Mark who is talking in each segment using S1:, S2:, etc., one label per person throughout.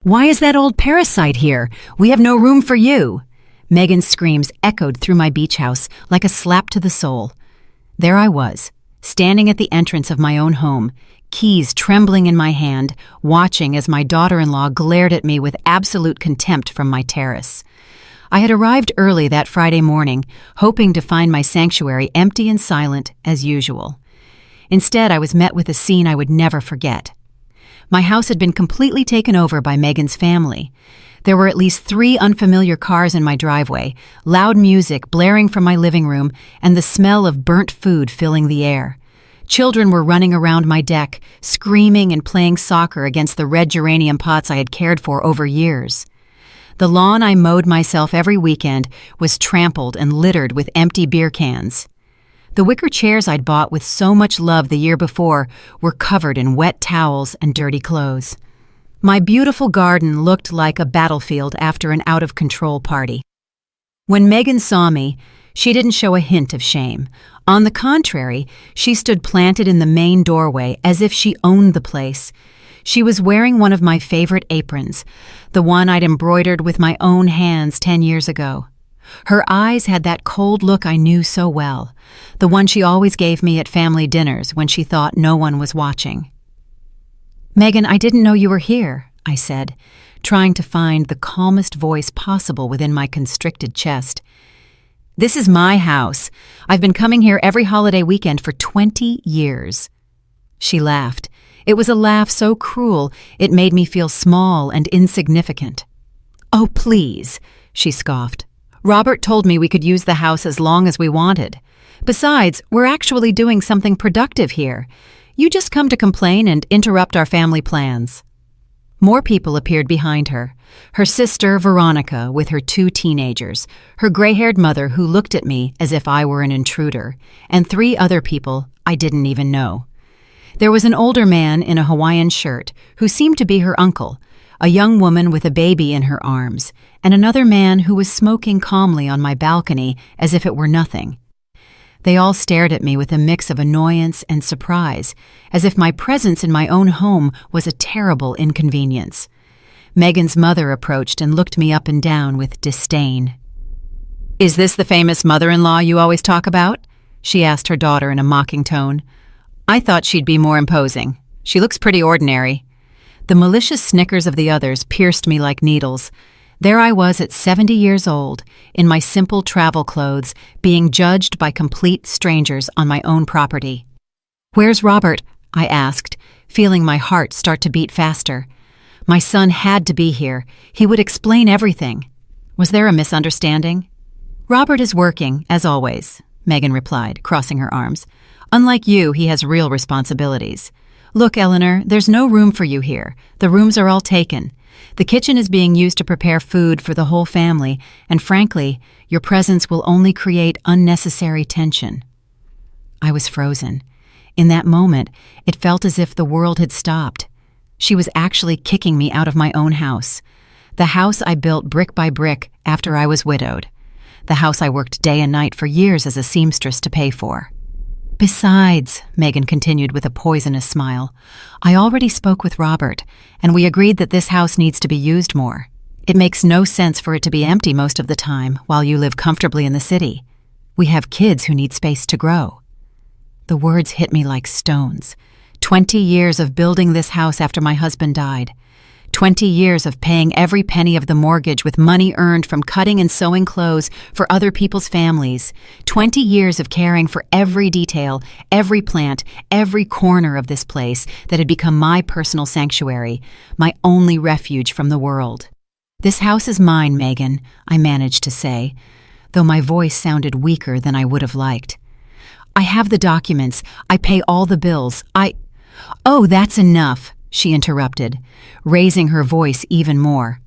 S1: "Why is that old parasite here? We have no room for you." Megan's screams echoed through my beach house like a slap to the soul. There I was, standing at the entrance of my own home, keys trembling in my hand, watching as my daughter-in-law glared at me with absolute contempt from my terrace. I had arrived early that Friday morning, hoping to find my sanctuary empty and silent as usual. Instead, I was met with a scene I would never forget. My house had been completely taken over by Megan's family. There were at least 3 unfamiliar cars in my driveway, loud music blaring from my living room, and the smell of burnt food filling the air. Children were running around my deck, screaming and playing soccer against the red geranium pots I had cared for over years. The lawn I mowed myself every weekend was trampled and littered with empty beer cans. The wicker chairs I'd bought with so much love the year before were covered in wet towels and dirty clothes. My beautiful garden looked like a battlefield after an out-of-control party. When Megan saw me, she didn't show a hint of shame. On the contrary, she stood planted in the main doorway as if she owned the place. She was wearing one of my favorite aprons, the one I'd embroidered with my own hands 10 years ago. Her eyes had that cold look I knew so well, the one she always gave me at family dinners when she thought no one was watching. "Megan, I didn't know you were here," I said, trying to find the calmest voice possible within my constricted chest. "This is my house. I've been coming here every holiday weekend for 20 years. She laughed. It was a laugh so cruel it made me feel small and insignificant. "Oh, please," she scoffed. "Robert told me we could use the house as long as we wanted. Besides, we're actually doing something productive here. You just come to complain and interrupt our family plans." More people appeared behind her. Her sister, Veronica, with her 2 teenagers, her gray-haired mother who looked at me as if I were an intruder, and 3 other people I didn't even know. There was an older man in a Hawaiian shirt who seemed to be her uncle, a young woman with a baby in her arms, and another man who was smoking calmly on my balcony as if it were nothing. They all stared at me with a mix of annoyance and surprise, as if my presence in my own home was a terrible inconvenience. Megan's mother approached and looked me up and down with disdain. "Is this the famous mother-in-law you always talk about?" she asked her daughter in a mocking tone. "I thought she'd be more imposing. She looks pretty ordinary." The malicious snickers of the others pierced me like needles. There I was at 70 years old, in my simple travel clothes, being judged by complete strangers on my own property. "Where's Robert?" I asked, feeling my heart start to beat faster. My son had to be here. He would explain everything. Was there a misunderstanding? "Robert is working, as always," Megan replied, crossing her arms. "Unlike you, he has real responsibilities. Look, Eleanor, there's no room for you here. The rooms are all taken. The kitchen is being used to prepare food for the whole family, and frankly, your presence will only create unnecessary tension." I was frozen. In that moment, it felt as if the world had stopped. She was actually kicking me out of my own house. The house I built brick by brick after I was widowed. The house I worked day and night for years as a seamstress to pay for. "Besides," Megan continued with a poisonous smile, "I already spoke with Robert, and we agreed that this house needs to be used more. It makes no sense for it to be empty most of the time while you live comfortably in the city. We have kids who need space to grow." The words hit me like stones. 20 years of building this house after my husband died. 20 years of paying every penny of the mortgage with money earned from cutting and sewing clothes for other people's families. 20 years of caring for every detail, every plant, every corner of this place that had become my personal sanctuary, my only refuge from the world. "This house is mine, Megan," I managed to say, though my voice sounded weaker than I would have liked. "I have the documents. I pay all the bills. "Oh, that's enough," she interrupted, raising her voice even more.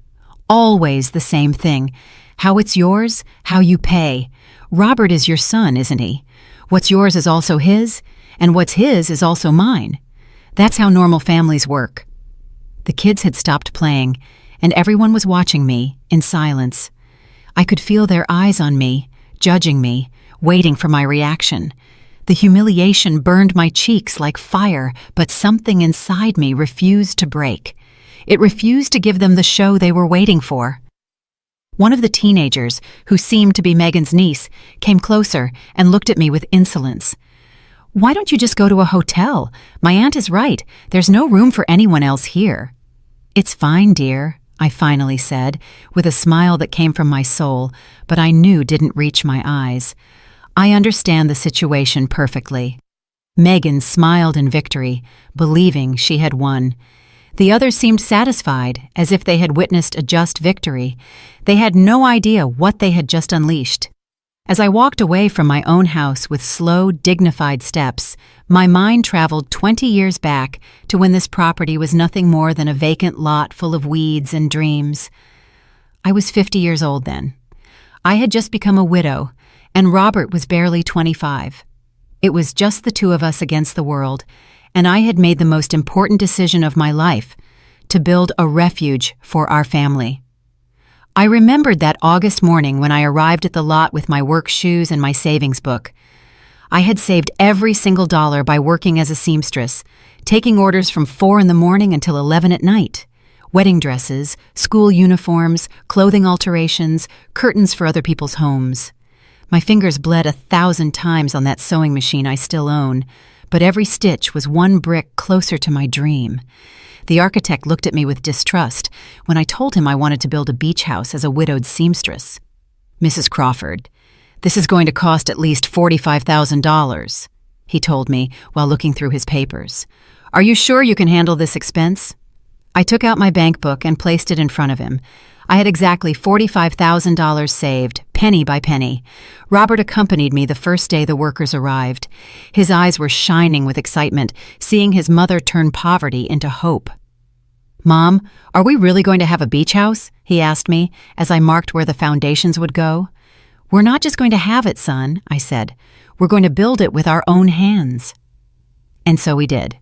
S1: "Always the same thing. How it's yours, how you pay. Robert is your son, isn't he? What's yours is also his, and what's his is also mine. That's how normal families work." The kids had stopped playing, and everyone was watching me in silence. I could feel their eyes on me, judging me, waiting for my reaction. The humiliation burned my cheeks like fire, but something inside me refused to break. It refused to give them the show they were waiting for. One of the teenagers, who seemed to be Megan's niece, came closer and looked at me with insolence. "Why don't you just go to a hotel? My aunt is right. There's no room for anyone else here." "It's fine, dear," I finally said, with a smile that came from my soul, but I knew didn't reach my eyes. "I understand the situation perfectly." Megan smiled in victory, believing she had won. The others seemed satisfied, as if they had witnessed a just victory. They had no idea what they had just unleashed. As I walked away from my own house with slow, dignified steps, my mind traveled 20 years back to when this property was nothing more than a vacant lot full of weeds and dreams. I was 50 years old then. I had just become a widow, and Robert was barely 25. It was just the two of us against the world, and I had made the most important decision of my life, to build a refuge for our family. I remembered that August morning when I arrived at the lot with my work shoes and my savings book. I had saved every single dollar by working as a seamstress, taking orders from 4 in the morning until 11 at night. Wedding dresses, school uniforms, clothing alterations, curtains for other people's homes. My fingers bled 1,000 times on that sewing machine I still own, but every stitch was one brick closer to my dream. The architect looked at me with distrust when I told him I wanted to build a beach house as a widowed seamstress. "Mrs. Crawford, this is going to cost at least $45,000, he told me while looking through his papers. "Are you sure you can handle this expense?" I took out my bank book and placed it in front of him. I had exactly $45,000 saved, penny by penny. Robert accompanied me the first day the workers arrived. His eyes were shining with excitement, seeing his mother turn poverty into hope. "Mom, are we really going to have a beach house?" he asked me as I marked where the foundations would go. "We're not just going to have it, son," I said. "We're going to build it with our own hands." And so we did.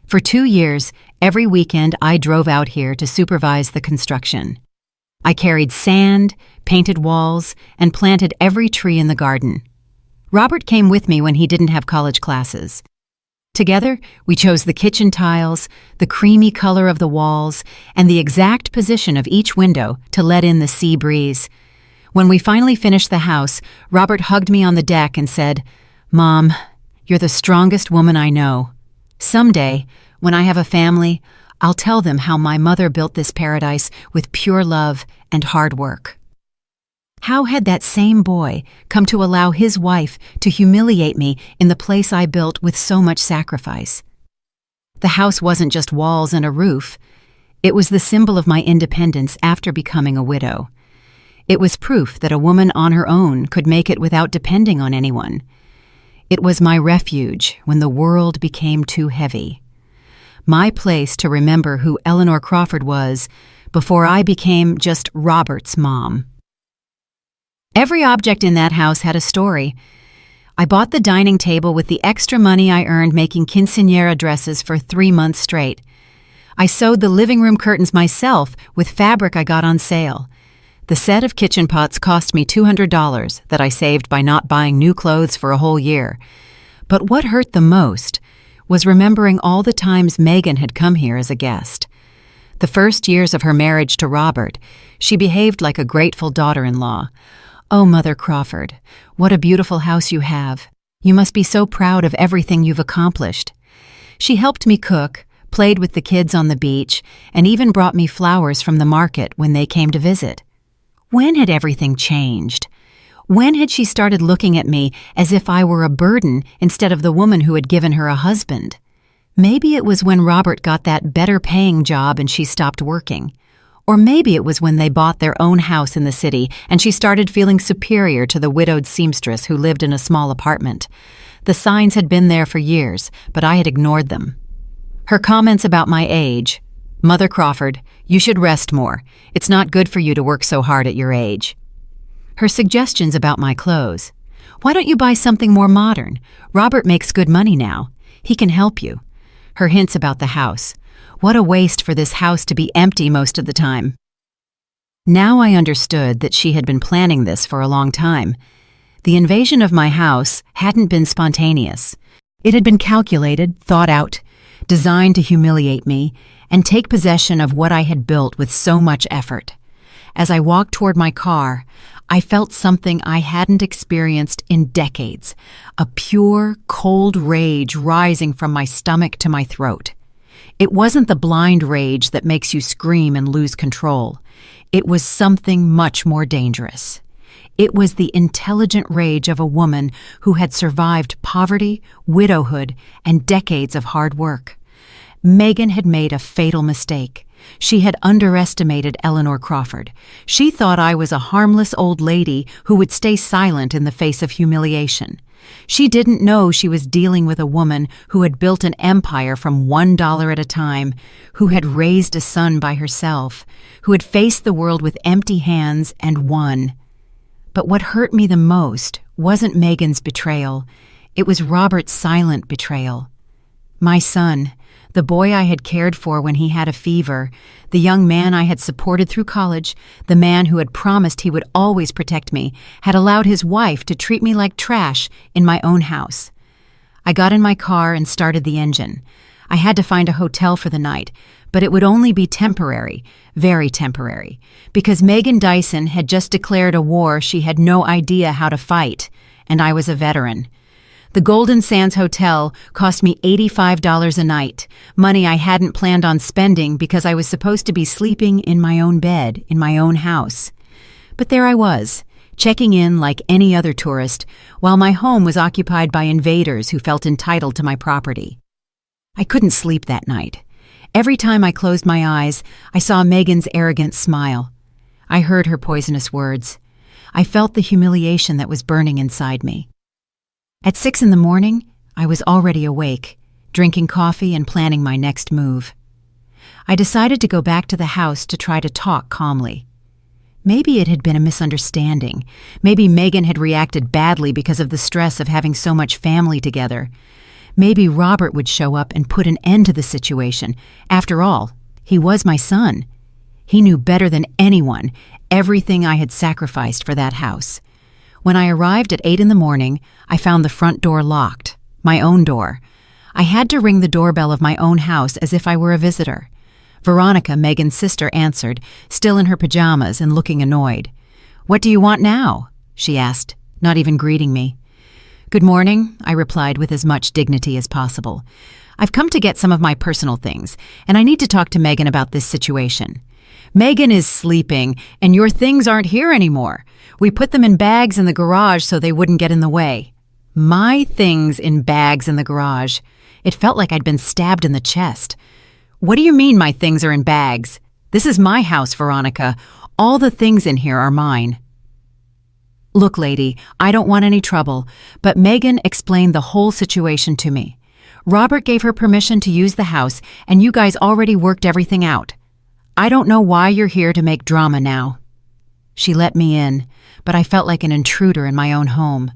S1: For 2 years, every weekend I drove out here to supervise the construction. I carried sand, painted walls, and planted every tree in the garden. Robert came with me when he didn't have college classes. Together, we chose the kitchen tiles, the creamy color of the walls, and the exact position of each window to let in the sea breeze. When we finally finished the house, Robert hugged me on the deck and said, "Mom, you're the strongest woman I know. Someday, when I have a family, I'll tell them how my mother built this paradise with pure love and hard work." How had that same boy come to allow his wife to humiliate me in the place I built with so much sacrifice? The house wasn't just walls and a roof. It was the symbol of my independence after becoming a widow. It was proof that a woman on her own could make it without depending on anyone. It was my refuge when the world became too heavy. My place to remember who Eleanor Crawford was before I became just Robert's mom. Every object in that house had a story. I bought the dining table with the extra money I earned making quinceañera dresses for 3 months straight. I sewed the living room curtains myself with fabric I got on sale. The set of kitchen pots cost me $200 that I saved by not buying new clothes for a whole year. But what hurt the most was remembering all the times Megan had come here as a guest. The first years of her marriage to Robert, she behaved like a grateful daughter-in-law. "Oh, Mother Crawford, what a beautiful house you have. You must be so proud of everything you've accomplished." She helped me cook, played with the kids on the beach, and even brought me flowers from the market when they came to visit. When had everything changed? When had she started looking at me as if I were a burden instead of the woman who had given her a husband? Maybe it was when Robert got that better-paying job and she stopped working. Or maybe it was when they bought their own house in the city and she started feeling superior to the widowed seamstress who lived in a small apartment. The signs had been there for years, but I had ignored them. Her comments about my age, "Mother Crawford, you should rest more. It's not good for you to work so hard at your age." Her suggestions about my clothes, "Why don't you buy something more modern? Robert makes good money now. He can help you." Her hints about the house, "What a waste for this house to be empty most of the time." Now I understood that she had been planning this for a long time. The invasion of my house hadn't been spontaneous. It had been calculated, thought out, designed to humiliate me, and take possession of what I had built with so much effort. As I walked toward my car, I felt something I hadn't experienced in decades, a pure, cold rage rising from my stomach to my throat. It wasn't the blind rage that makes you scream and lose control. It was something much more dangerous. It was the intelligent rage of a woman who had survived poverty, widowhood, and decades of hard work. Megan had made a fatal mistake. She had underestimated Eleanor Crawford. She thought I was a harmless old lady who would stay silent in the face of humiliation. She didn't know she was dealing with a woman who had built an empire from $1 at a time, who had raised a son by herself, who had faced the world with empty hands and won. But what hurt me the most wasn't Megan's betrayal. It was Robert's silent betrayal. My son, the boy I had cared for when he had a fever, the young man I had supported through college, the man who had promised he would always protect me, had allowed his wife to treat me like trash in my own house. I got in my car and started the engine. I had to find a hotel for the night, but it would only be temporary, very temporary, because Megan Dyson had just declared a war she had no idea how to fight, and I was a veteran. The Golden Sands Hotel cost me $85 a night, money I hadn't planned on spending because I was supposed to be sleeping in my own bed, in my own house. But there I was, checking in like any other tourist, while my home was occupied by invaders who felt entitled to my property. I couldn't sleep that night. Every time I closed my eyes, I saw Megan's arrogant smile. I heard her poisonous words. I felt the humiliation that was burning inside me. At 6 a.m, I was already awake, drinking coffee and planning my next move. I decided to go back to the house to try to talk calmly. Maybe it had been a misunderstanding. Maybe Megan had reacted badly because of the stress of having so much family together. Maybe Robert would show up and put an end to the situation. After all, he was my son. He knew better than anyone everything I had sacrificed for that house. When I arrived at 8 a.m, I found the front door locked, my own door. I had to ring the doorbell of my own house as if I were a visitor. Veronica, Megan's sister, answered, still in her pajamas and looking annoyed. "What do you want now?" she asked, not even greeting me. "Good morning," I replied with as much dignity as possible. "I've come to get some of my personal things, and I need to talk to Megan about this situation." "Megan is sleeping, and your things aren't here anymore. We put them in bags in the garage so they wouldn't get in the way." My things in bags in the garage. It felt like I'd been stabbed in the chest. "What do you mean my things are in bags? This is my house, Veronica. All the things in here are mine." "Look, lady, I don't want any trouble, but Megan explained the whole situation to me. Robert gave her permission to use the house, and you guys already worked everything out. I don't know why you're here to make drama now." She let me in, but I felt like an intruder in my own home.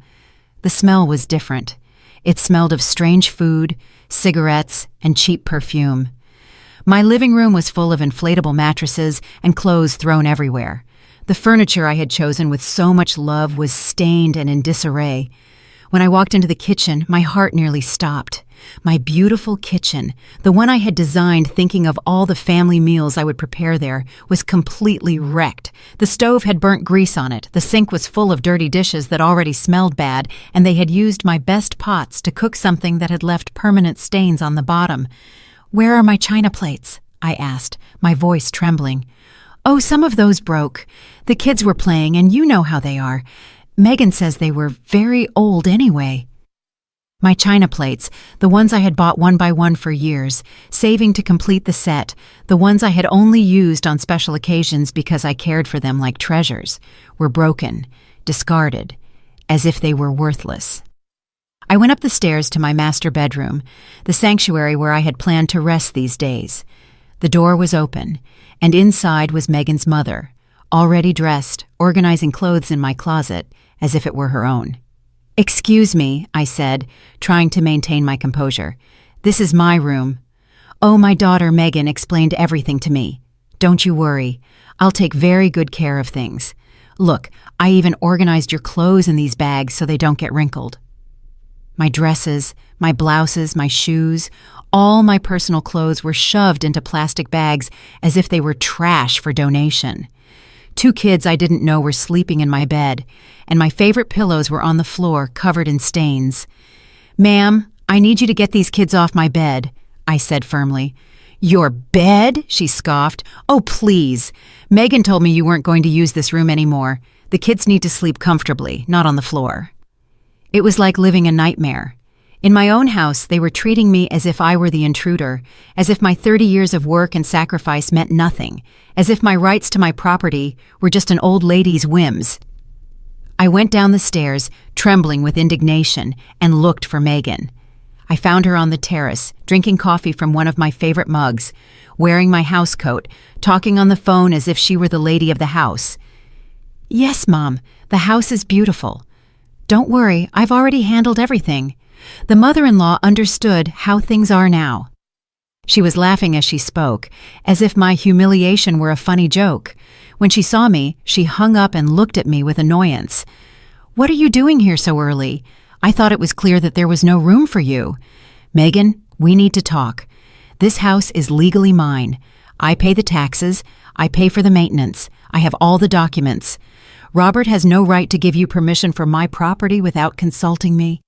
S1: The smell was different. It smelled of strange food, cigarettes, and cheap perfume. My living room was full of inflatable mattresses and clothes thrown everywhere. The furniture I had chosen with so much love was stained and in disarray. When I walked into the kitchen, my heart nearly stopped. My beautiful kitchen, the one I had designed thinking of all the family meals I would prepare there, was completely wrecked. The stove had burnt grease on it, the sink was full of dirty dishes that already smelled bad, and they had used my best pots to cook something that had left permanent stains on the bottom. "Where are my china plates?" I asked, my voice trembling. "Oh, some of those broke. The kids were playing, and you know how they are. Megan says they were very old anyway." My china plates, the ones I had bought one by one for years, saving to complete the set, the ones I had only used on special occasions because I cared for them like treasures, were broken, discarded, as if they were worthless. I went up the stairs to my master bedroom, the sanctuary where I had planned to rest these days. The door was open, and inside was Megan's mother, already dressed, organizing clothes in my closet as if it were her own. "Excuse me," I said, trying to maintain my composure. "This is my room." "Oh, my daughter Megan explained everything to me. Don't you worry. I'll take very good care of things. Look, I even organized your clothes in these bags so they don't get wrinkled." My dresses, my blouses, my shoes, all my personal clothes were shoved into plastic bags as if they were trash for donation. 2 kids I didn't know were sleeping in my bed, and my favorite pillows were on the floor covered in stains. "Ma'am, I need you to get these kids off my bed," I said firmly. "Your bed?" she scoffed. "Oh, please. Megan told me you weren't going to use this room anymore. The kids need to sleep comfortably, not on the floor." It was like living a nightmare. In my own house, they were treating me as if I were the intruder, as if my 30 years of work and sacrifice meant nothing, as if my rights to my property were just an old lady's whims. I went down the stairs, trembling with indignation, and looked for Megan. I found her on the terrace, drinking coffee from one of my favorite mugs, wearing my housecoat, talking on the phone as if she were the lady of the house. "Yes, Mom, the house is beautiful. Don't worry, I've already handled everything. The mother-in-law understood how things are now." She was laughing as she spoke, as if my humiliation were a funny joke. When she saw me, she hung up and looked at me with annoyance. "What are you doing here so early? I thought it was clear that there was no room for you. Megan, we need to talk. This house is legally mine. I pay the taxes. I pay for the maintenance. I have all the documents. Robert has no right to give you permission for my property without consulting me.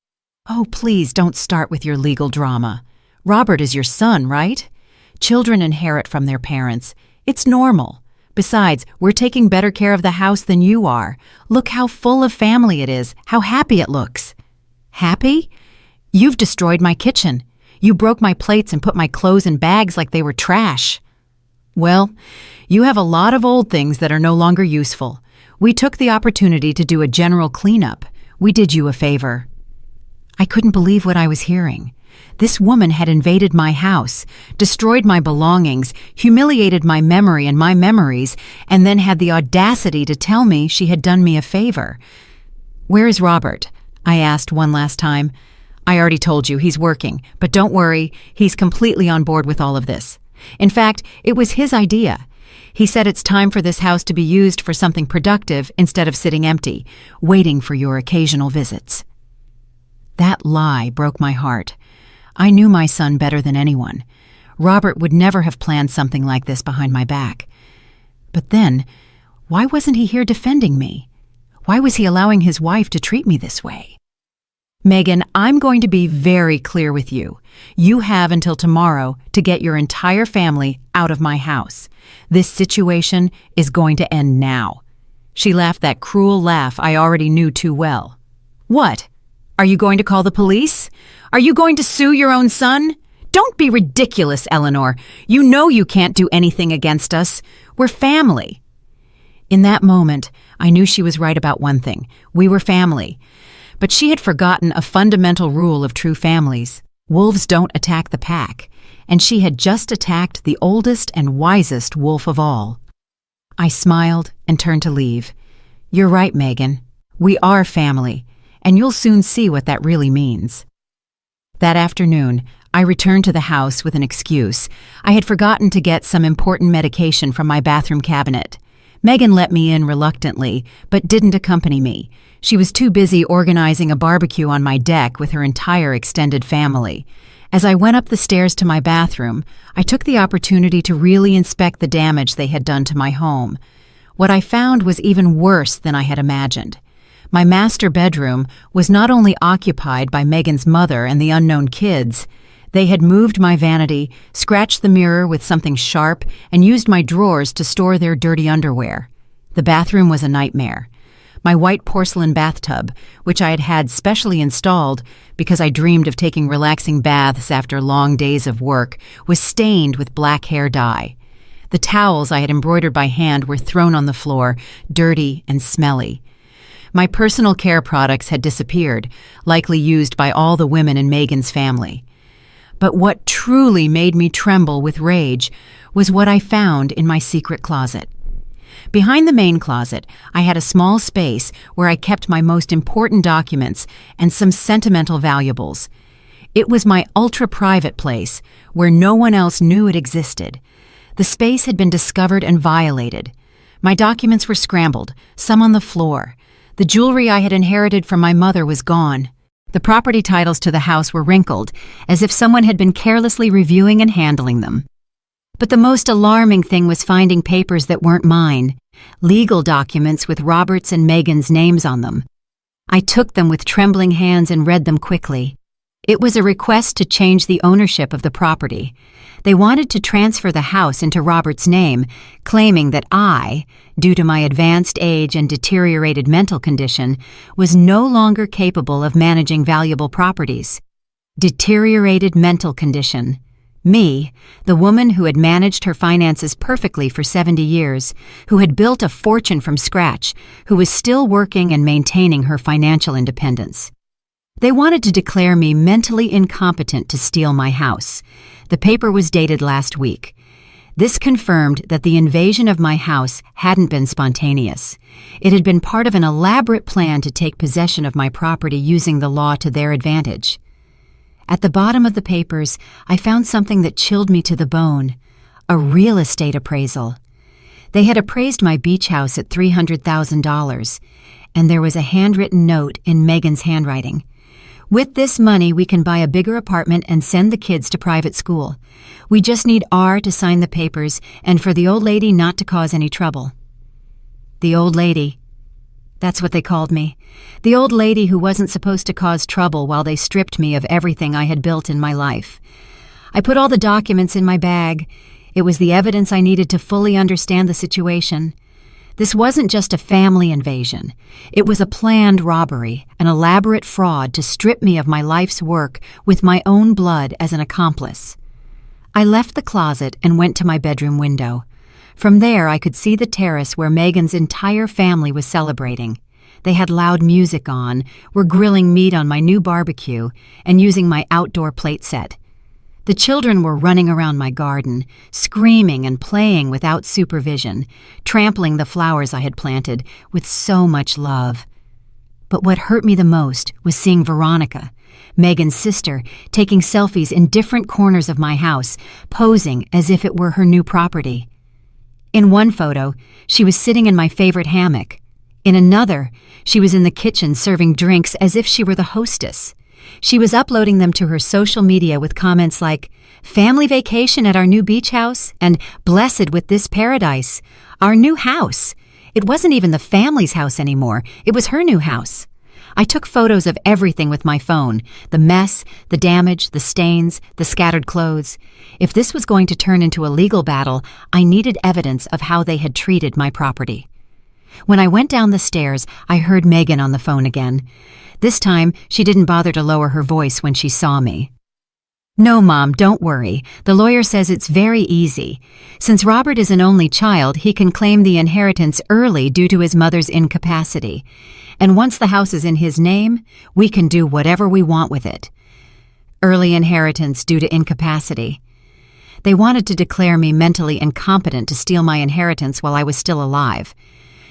S1: Oh, please don't start with your legal drama. Robert is your son, right? Children inherit from their parents. It's normal. Besides, we're taking better care of the house than you are. Look how full of family it is, how happy it looks." "Happy? You've destroyed my kitchen. You broke my plates and put my clothes in bags like they were trash." "Well, you have a lot of old things that are no longer useful. We took the opportunity to do a general cleanup. We did you a favor." I couldn't believe what I was hearing. This woman had invaded my house, destroyed my belongings, humiliated my memory and my memories, and then had the audacity to tell me she had done me a favor. "Where is Robert?" I asked one last time. "I already told you, he's working, but don't worry, he's completely on board with all of this. In fact, it was his idea. He said it's time for this house to be used for something productive instead of sitting empty, waiting for your occasional visits." That lie broke my heart. I knew my son better than anyone. Robert would never have planned something like this behind my back. But then, why wasn't he here defending me? Why was he allowing his wife to treat me this way? "Megan, I'm going to be very clear with you. You have until tomorrow to get your entire family out of my house. This situation is going to end now." She laughed that cruel laugh I already knew too well. "What? Are you going to call the police? Are you going to sue your own son? Don't be ridiculous, Eleanor. You know you can't do anything against us. We're family." In that moment, I knew she was right about one thing. We were family. But she had forgotten a fundamental rule of true families. Wolves don't attack the pack. And she had just attacked the oldest and wisest wolf of all. I smiled and turned to leave. "You're right, Megan. We are family. And you'll soon see what that really means." That afternoon, I returned to the house with an excuse. I had forgotten to get some important medication from my bathroom cabinet. Megan let me in reluctantly, but didn't accompany me. She was too busy organizing a barbecue on my deck with her entire extended family. As I went up the stairs to my bathroom, I took the opportunity to really inspect the damage they had done to my home. What I found was even worse than I had imagined. My master bedroom was not only occupied by Megan's mother and the unknown kids, they had moved my vanity, scratched the mirror with something sharp, and used my drawers to store their dirty underwear. The bathroom was a nightmare. My white porcelain bathtub, which I had had specially installed because I dreamed of taking relaxing baths after long days of work, was stained with black hair dye. The towels I had embroidered by hand were thrown on the floor, dirty and smelly. My personal care products had disappeared, likely used by all the women in Megan's family. But what truly made me tremble with rage was what I found in my secret closet. Behind the main closet, I had a small space where I kept my most important documents and some sentimental valuables. It was my ultra-private place, where no one else knew it existed. The space had been discovered and violated. My documents were scrambled, some on the floor. The jewelry I had inherited from my mother was gone. The property titles to the house were wrinkled, as if someone had been carelessly reviewing and handling them. But the most alarming thing was finding papers that weren't mine, legal documents with Robert's and Megan's names on them. I took them with trembling hands and read them quickly. It was a request to change the ownership of the property. They wanted to transfer the house into Robert's name, claiming that I, due to my advanced age and deteriorated mental condition, was no longer capable of managing valuable properties. Deteriorated mental condition. Me, the woman who had managed her finances perfectly for 70 years, who had built a fortune from scratch, who was still working and maintaining her financial independence. They wanted to declare me mentally incompetent to steal my house. The paper was dated last week. This confirmed that the invasion of my house hadn't been spontaneous. It had been part of an elaborate plan to take possession of my property using the law to their advantage. At the bottom of the papers, I found something that chilled me to the bone: a real estate appraisal. They had appraised my beach house at $300,000, and there was a handwritten note in Megan's handwriting. With this money, we can buy a bigger apartment and send the kids to private school. We just need R to sign the papers and for the old lady not to cause any trouble. The old lady. That's what they called me. The old lady who wasn't supposed to cause trouble while they stripped me of everything I had built in my life. I put all the documents in my bag. It was the evidence I needed to fully understand the situation. This wasn't just a family invasion. It was a planned robbery, an elaborate fraud to strip me of my life's work with my own blood as an accomplice. I left the closet and went to my bedroom window. From there, I could see the terrace where Megan's entire family was celebrating. They had loud music on, were grilling meat on my new barbecue, and using my outdoor plate set. The children were running around my garden, screaming and playing without supervision, trampling the flowers I had planted with so much love. But what hurt me the most was seeing Veronica, Megan's sister, taking selfies in different corners of my house, posing as if it were her new property. In one photo, she was sitting in my favorite hammock. In another, she was in the kitchen serving drinks as if she were the hostess. She was uploading them to her social media with comments like, "Family vacation at our new beach house," and "Blessed with this paradise." Our new house. It wasn't even the family's house anymore. It was her new house. I took photos of everything with my phone: the mess, the damage, the stains, the scattered clothes. If this was going to turn into a legal battle, I needed evidence of how they had treated my property. When I went down the stairs, I heard Megan on the phone again. This time, she didn't bother to lower her voice when she saw me. "No, Mom, don't worry. The lawyer says it's very easy. Since Robert is an only child, he can claim the inheritance early due to his mother's incapacity. And once the house is in his name, we can do whatever we want with it." Early inheritance due to incapacity. They wanted to declare me mentally incompetent to steal my inheritance while I was still alive.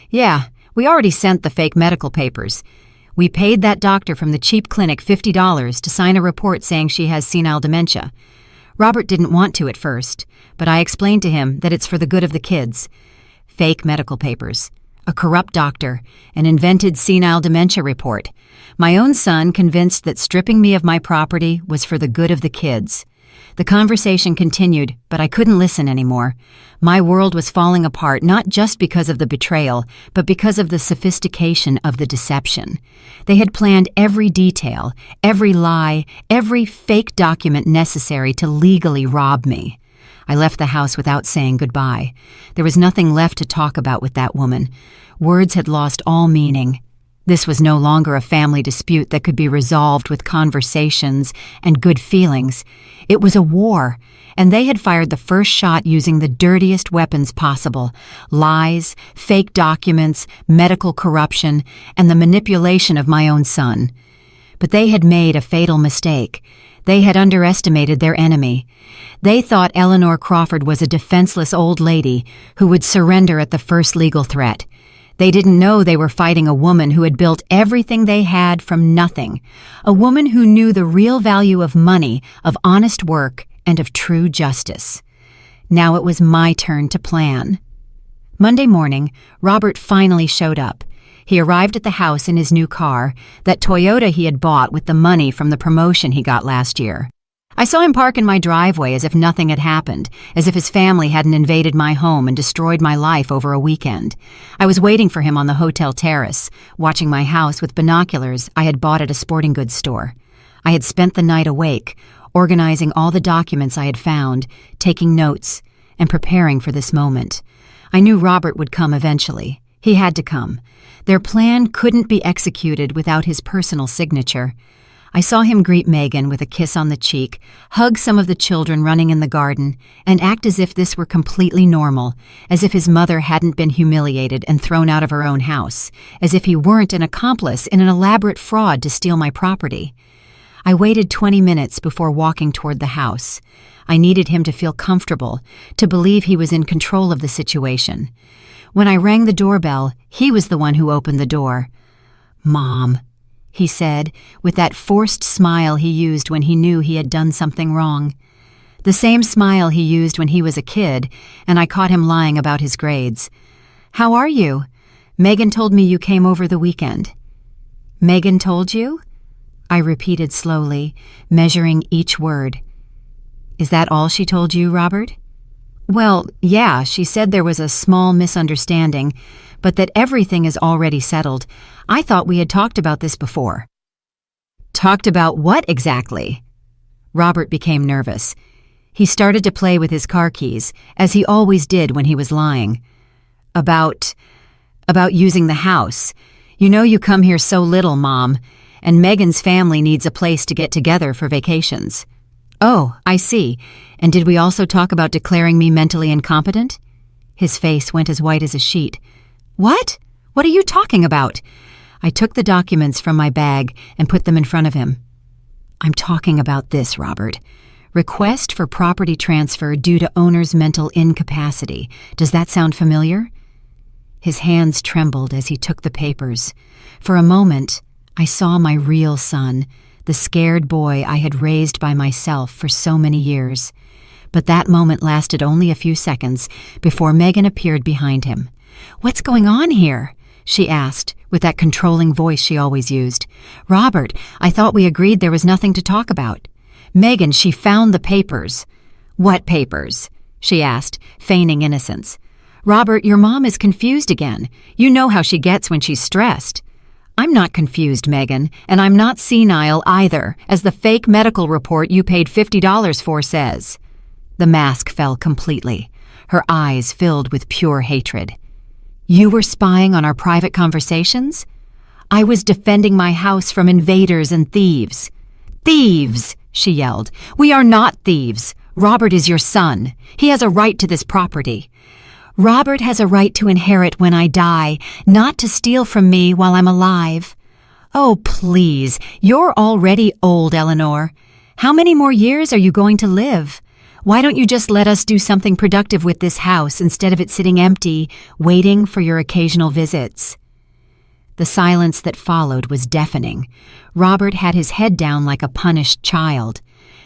S1: Yeah, we already sent the fake medical papers. We paid that doctor from the cheap clinic $50 to sign a report saying she has senile dementia. Robert didn't want to at first, but I explained to him that it's for the good of the kids. Fake medical papers, a corrupt doctor, an invented senile dementia report. My own son convinced that stripping me of my property was for the good of the kids. The conversation continued, but I couldn't listen anymore. My world was falling apart not just because of the betrayal, but because of the sophistication of the deception. They had planned every detail, every lie, every fake document necessary to legally rob me. I left the house without saying goodbye. There was nothing left to talk about with that woman. Words had lost all meaning. This was no longer a family dispute that could be resolved with conversations and good feelings. It was a war, and they had fired the first shot using the dirtiest weapons possible: lies, fake documents, medical corruption, and the manipulation of my own son. But they had made a fatal mistake. They had underestimated their enemy. They thought Eleanor Crawford was a defenseless old lady who would surrender at the first legal threat. They didn't know they were fighting a woman who had built everything they had from nothing, a woman who knew the real value of money, of honest work, and of true justice. Now it was my turn to plan. Monday morning, Robert finally showed up. He arrived at the house in his new car, that Toyota he had bought with the money from the promotion he got last year. I saw him park in my driveway as if nothing had happened, as if his family hadn't invaded my home and destroyed my life over a weekend. I was waiting for him on the hotel terrace, watching my house with binoculars I had bought at a sporting goods store. I had spent the night awake, organizing all the documents I had found, taking notes, and preparing for this moment. I knew Robert would come eventually. He had to come. Their plan couldn't be executed without his personal signature. I saw him greet Megan with a kiss on the cheek, hug some of the children running in the garden, and act as if this were completely normal, as if his mother hadn't been humiliated and thrown out of her own house, as if he weren't an accomplice in an elaborate fraud to steal my property. I waited 20 minutes before walking toward the house. I needed him to feel comfortable, to believe he was in control of the situation. When I rang the doorbell, he was the one who opened the door. "Mom," he said, with that forced smile he used when he knew he had done something wrong. The same smile he used when he was a kid, and I caught him lying about his grades. "How are you? Megan told me you came over the weekend." "Megan told you?" I repeated slowly, measuring each word. "Is that all she told you, Robert?" "Well, yeah, she said there was a small misunderstanding, but that everything is already settled. I thought we had talked about this before." "Talked about what exactly?" Robert became nervous. He started to play with his car keys, as he always did when he was lying. About using the house. You know you come here so little, Mom, and Megan's family needs a place to get together for vacations." "Oh, I see. And did we also talk about declaring me mentally incompetent?" His face went as white as a sheet. "What? What are you talking about?" I took the documents from my bag and put them in front of him. "I'm talking about this, Robert. Request for property transfer due to owner's mental incapacity. Does that sound familiar?" His hands trembled as he took the papers. For a moment, I saw my real son, the scared boy I had raised by myself for so many years. But that moment lasted only a few seconds before Megan appeared behind him. "What's going on here?" she asked, with that controlling voice she always used. "Robert, I thought we agreed there was nothing to talk about." "Megan, she found the papers." "What papers?" she asked, feigning innocence. "Robert, your mom is confused again. You know how she gets when she's stressed." "I'm not confused, Megan, and I'm not senile either, as the fake medical report you paid $50 for says." The mask fell completely. Her eyes filled with pure hatred. "You were spying on our private conversations?" "I was defending my house from invaders and thieves." "Thieves!" she yelled. "We are not thieves. Robert is your son. He has a right to this property." "Robert has a right to inherit when I die, not to steal from me while I'm alive." "Oh, please, you're already old, Eleanor. How many more years are you going to live? Why don't you just let us do something productive with this house instead of it sitting empty, waiting for your occasional visits?" The silence that followed was deafening. Robert had his head down like a punished child.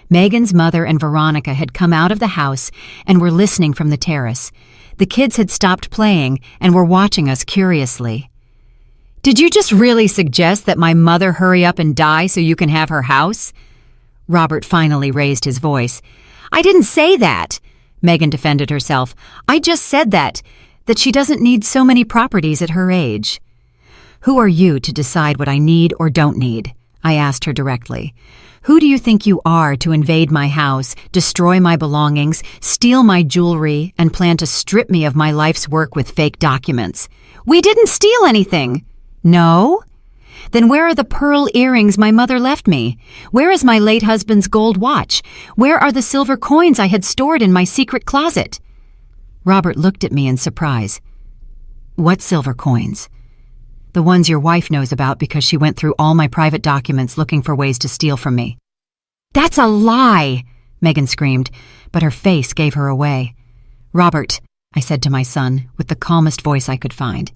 S1: Megan's mother and Veronica had come out of the house and were listening from the terrace. The kids had stopped playing and were watching us curiously. "Did you just really suggest that my mother hurry up and die so you can have her house?" Robert finally raised his voice. "I didn't say that," Megan defended herself. "I just said that she doesn't need so many properties at her age." "Who are you to decide what I need or don't need?" I asked her directly. "Who do you think you are to invade my house, destroy my belongings, steal my jewelry, and plan to strip me of my life's work with fake documents?" "We didn't steal anything." "No? Then where are the pearl earrings my mother left me? Where is my late husband's gold watch? Where are the silver coins I had stored in my secret closet?" Robert looked at me in surprise. "What silver coins?" "The ones your wife knows about because she went through all my private documents looking for ways to steal from me." "That's a lie!" Megan screamed, but her face gave her away. "Robert," I said to my son, with the calmest voice I could find,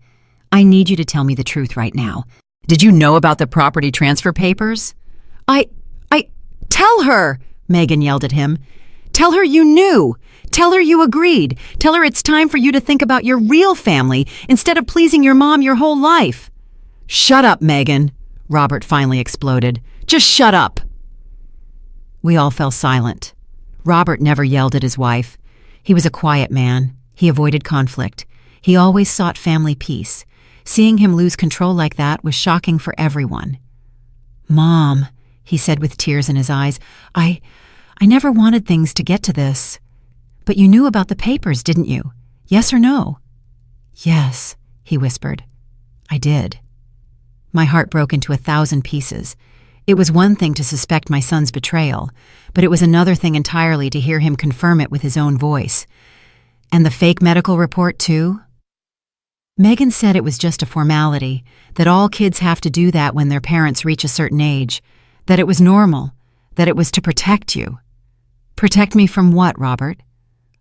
S1: "I need you to tell me the truth right now. Did you know about the property transfer papers?" I tell her!" Megan yelled at him. "Tell her you knew! Tell her you agreed! Tell her it's time for you to think about your real family instead of pleasing your mom your whole life!" "Shut up, Megan," Robert finally exploded. "Just shut up." We all fell silent. Robert never yelled at his wife. He was a quiet man. He avoided conflict. He always sought family peace. Seeing him lose control like that was shocking for everyone. "Mom," he said with tears in his eyes, I never wanted things to get to this. But you knew about the papers, didn't you? Yes or no?" "Yes," he whispered. "I did." My heart broke into 1,000 pieces. It was one thing to suspect my son's betrayal, but it was another thing entirely to hear him confirm it with his own voice. And the fake medical report, too? Megan said it was just a formality, that all kids have to do that when their parents reach a certain age, that it was normal, that it was to protect you. Protect me from what, Robert?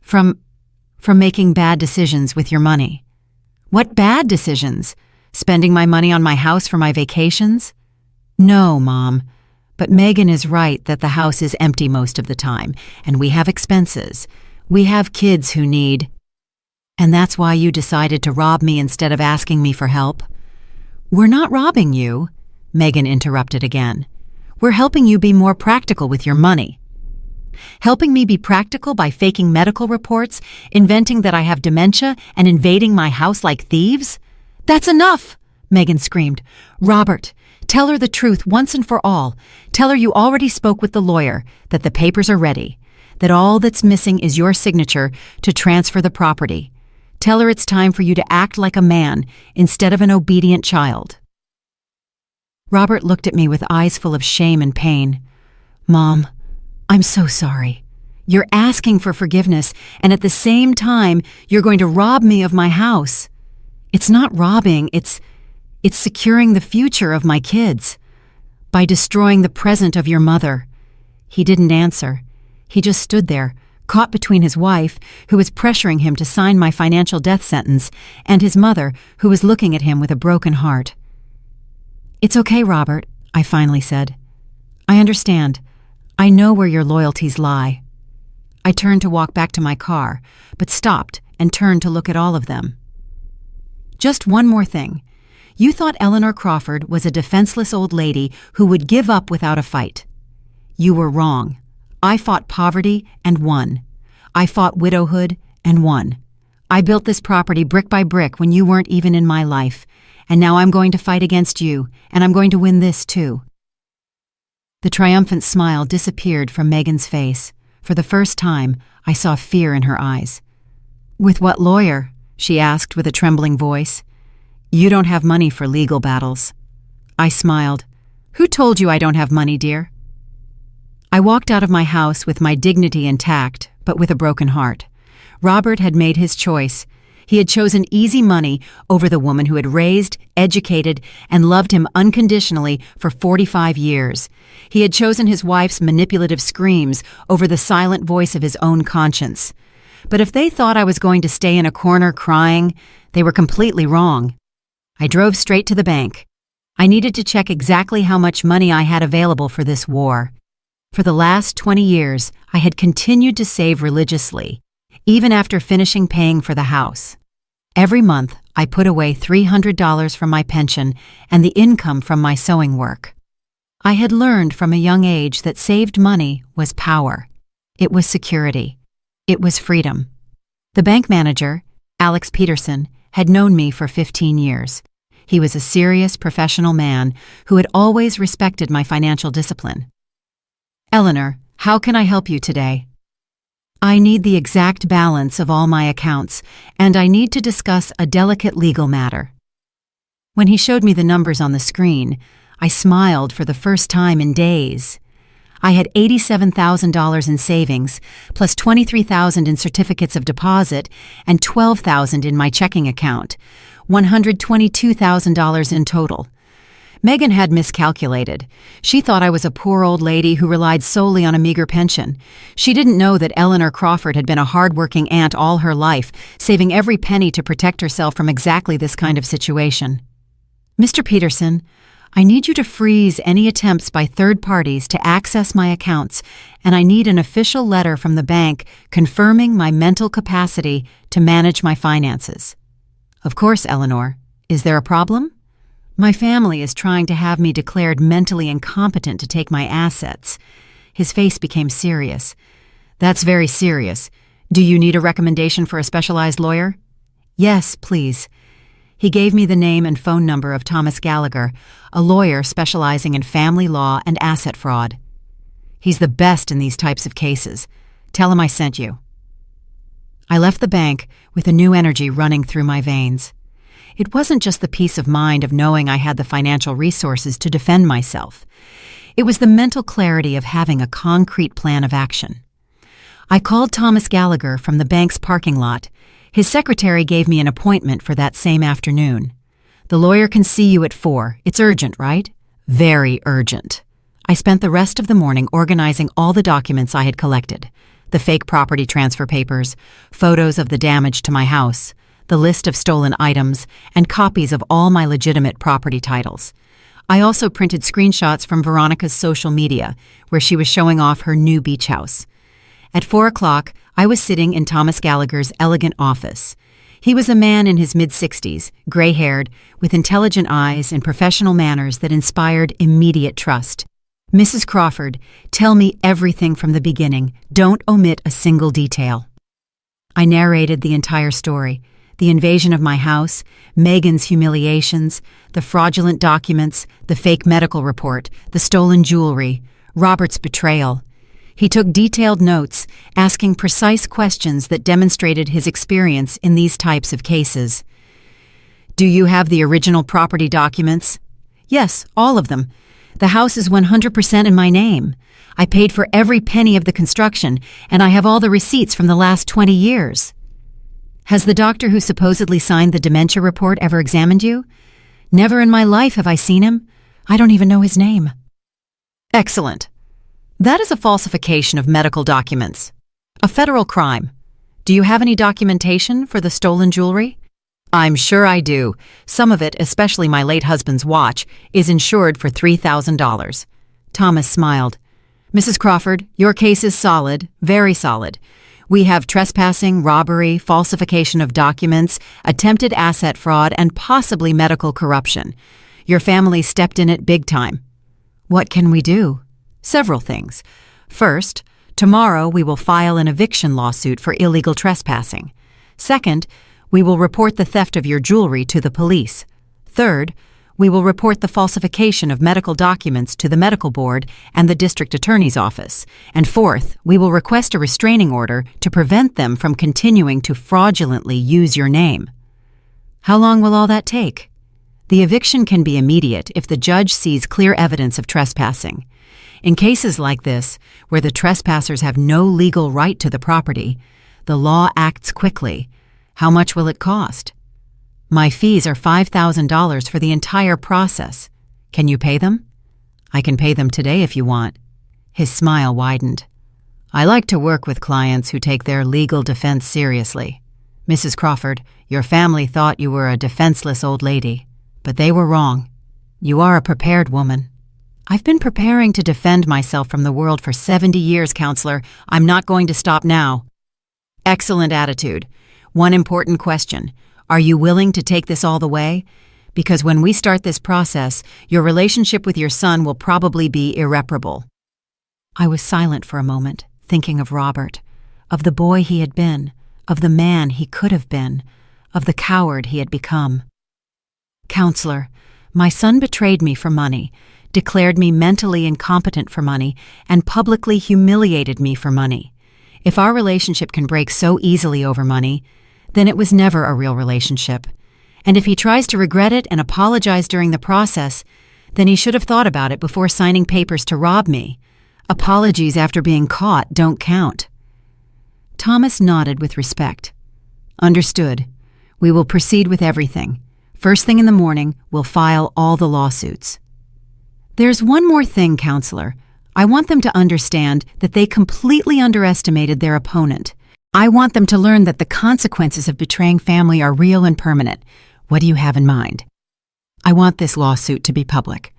S1: From making bad decisions with your money. What bad decisions? Spending my money on my house for my vacations? No, Mom. But Megan is right that the house is empty most of the time, and we have expenses. We have kids who need... And that's why you decided to rob me instead of asking me for help? We're not robbing you, Megan interrupted again. We're helping you be more practical with your money. Helping me be practical by faking medical reports, inventing that I have dementia, and invading my house like thieves? That's enough, Megan screamed. Robert, tell her the truth once and for all. Tell her you already spoke with the lawyer, that the papers are ready, that all that's missing is your signature to transfer the property. Tell her it's time for you to act like a man instead of an obedient child. Robert looked at me with eyes full of shame and pain. Mom, I'm so sorry. You're asking for forgiveness, and at the same time, you're going to rob me of my house. It's not robbing, it's securing the future of my kids. By destroying the present of your mother. He didn't answer. He just stood there, caught between his wife, who was pressuring him to sign my financial death sentence, and his mother, who was looking at him with a broken heart. It's okay, Robert, I finally said. I understand. I know where your loyalties lie. I turned to walk back to my car, but stopped and turned to look at all of them. Just one more thing. You thought Eleanor Crawford was a defenseless old lady who would give up without a fight. You were wrong. I fought poverty and won. I fought widowhood and won. I built this property brick by brick when you weren't even in my life, and now I'm going to fight against you, and I'm going to win this too. The triumphant smile disappeared from Megan's face. For the first time, I saw fear in her eyes. With what lawyer? She asked with a trembling voice. You don't have money for legal battles. I smiled. Who told you I don't have money, dear? I walked out of my house with my dignity intact, but with a broken heart. Robert had made his choice. He had chosen easy money over the woman who had raised, educated, and loved him unconditionally for 45 years. He had chosen his wife's manipulative screams over the silent voice of his own conscience. But if they thought I was going to stay in a corner crying, they were completely wrong. I drove straight to the bank. I needed to check exactly how much money I had available for this war. For the last 20 years, I had continued to save religiously, even after finishing paying for the house. Every month, I put away $300 from my pension and the income from my sewing work. I had learned from a young age that saved money was power. It was security. It was freedom. The bank manager, Alex Peterson, had known me for 15 years. He was a serious professional man who had always respected my financial discipline. Eleanor, how can I help you today? I need the exact balance of all my accounts, and I need to discuss a delicate legal matter. When he showed me the numbers on the screen, I smiled for the first time in days. I had $87,000 in savings, plus $23,000 in certificates of deposit, and $12,000 in my checking account, $122,000 in total. Megan had miscalculated. She thought I was a poor old lady who relied solely on a meager pension. She didn't know that Eleanor Crawford had been a hard-working aunt all her life, saving every penny to protect herself from exactly this kind of situation. Mr. Peterson, I need you to freeze any attempts by third parties to access my accounts, and I need an official letter from the bank confirming my mental capacity to manage my finances. Of course, Eleanor. Is there a problem? My family is trying to have me declared mentally incompetent to take my assets. His face became serious. That's very serious. Do you need a recommendation for a specialized lawyer? Yes, please. He gave me the name and phone number of Thomas Gallagher, a lawyer specializing in family law and asset fraud. He's the best in these types of cases. Tell him I sent you. I left the bank with a new energy running through my veins. It wasn't just the peace of mind of knowing I had the financial resources to defend myself. It was the mental clarity of having a concrete plan of action. I called Thomas Gallagher from the bank's parking lot. His secretary gave me an appointment for that same afternoon. The lawyer can see you at 4. It's urgent, right? Very urgent. I spent the rest of the morning organizing all the documents I had collected. The fake property transfer papers, photos of the damage to my house, the list of stolen items, and copies of all my legitimate property titles. I also printed screenshots from Veronica's social media, where she was showing off her new beach house. At 4 o'clock, I was sitting in Thomas Gallagher's elegant office. He was a man in his mid-60s, gray-haired, with intelligent eyes and professional manners that inspired immediate trust. Mrs. Crawford, tell me everything from the beginning. Don't omit a single detail. I narrated the entire story. The invasion of my house, Megan's humiliations, the fraudulent documents, the fake medical report, the stolen jewelry, Robert's betrayal. He took detailed notes, asking precise questions that demonstrated his experience in these types of cases. Do you have the original property documents? Yes, all of them. The house is 100% in my name. I paid for every penny of the construction, and I have all the receipts from the last 20 years. Has the doctor who supposedly signed the dementia report ever examined you? Never in my life have I seen him. I don't even know his name. Excellent. That is a falsification of medical documents. A federal crime. Do you have any documentation for the stolen jewelry? I'm sure I do. Some of it, especially my late husband's watch, is insured for $3,000. Thomas smiled. Mrs. Crawford, your case is solid, very solid. We have trespassing, robbery, falsification of documents, attempted asset fraud, and possibly medical corruption. Your family stepped in it big time. What can we do? Several things. First, tomorrow we will file an eviction lawsuit for illegal trespassing. Second, we will report the theft of your jewelry to the police. Third, we will report the falsification of medical documents to the medical board and the district attorney's office. And fourth, we will request a restraining order to prevent them from continuing to fraudulently use your name. How long will all that take? The eviction can be immediate if the judge sees clear evidence of trespassing. In cases like this, where the trespassers have no legal right to the property, the law acts quickly. How much will it cost? My fees are $5,000 for the entire process. Can you pay them? I can pay them today if you want. His smile widened. I like to work with clients who take their legal defense seriously. Mrs. Crawford, your family thought you were a defenseless old lady, but they were wrong. You are a prepared woman. I've been preparing to defend myself from the world for 70 years, counselor. I'm not going to stop now. Excellent attitude. One important question. Are you willing to take this all the way? Because when we start this process, your relationship with your son will probably be irreparable. I was silent for a moment, thinking of Robert, of the boy he had been, of the man he could have been, of the coward he had become. Counselor, my son betrayed me for money, declared me mentally incompetent for money, and publicly humiliated me for money. If our relationship can break so easily over money, then it was never a real relationship. And if he tries to regret it and apologize during the process, then he should have thought about it before signing papers to rob me. Apologies after being caught don't count. Thomas nodded with respect. Understood. We will proceed with everything. First thing in the morning, we'll file all the lawsuits. There's one more thing, counselor. I want them to understand that they completely underestimated their opponent. I want them to learn that the consequences of betraying family are real and permanent. What do you have in mind? I want this lawsuit to be public.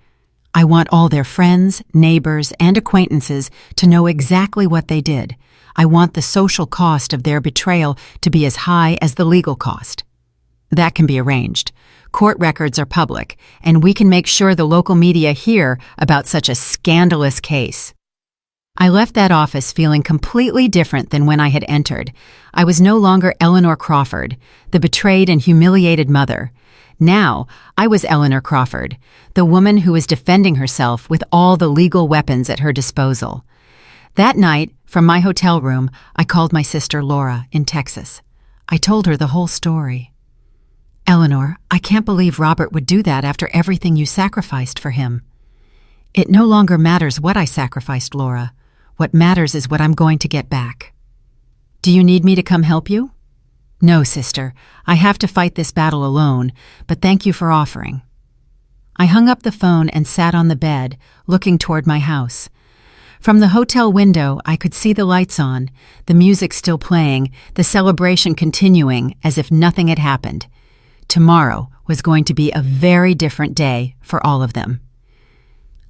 S1: I want all their friends, neighbors, and acquaintances to know exactly what they did. I want the social cost of their betrayal to be as high as the legal cost. That can be arranged. Court records are public, and we can make sure the local media hear about such a scandalous case." I left that office feeling completely different than when I had entered. I was no longer Eleanor Crawford, the betrayed and humiliated mother. Now, I was Eleanor Crawford, the woman who was defending herself with all the legal weapons at her disposal. That night, from my hotel room, I called my sister Laura in Texas. I told her the whole story. "Eleanor, I can't believe Robert would do that after everything you sacrificed for him." "It no longer matters what I sacrificed, Laura. What matters is what I'm going to get back." "Do you need me to come help you?" "No, sister. I have to fight this battle alone, but thank you for offering." I hung up the phone and sat on the bed, looking toward my house. From the hotel window, I could see the lights on, the music still playing, the celebration continuing as if nothing had happened. Tomorrow was going to be a very different day for all of them.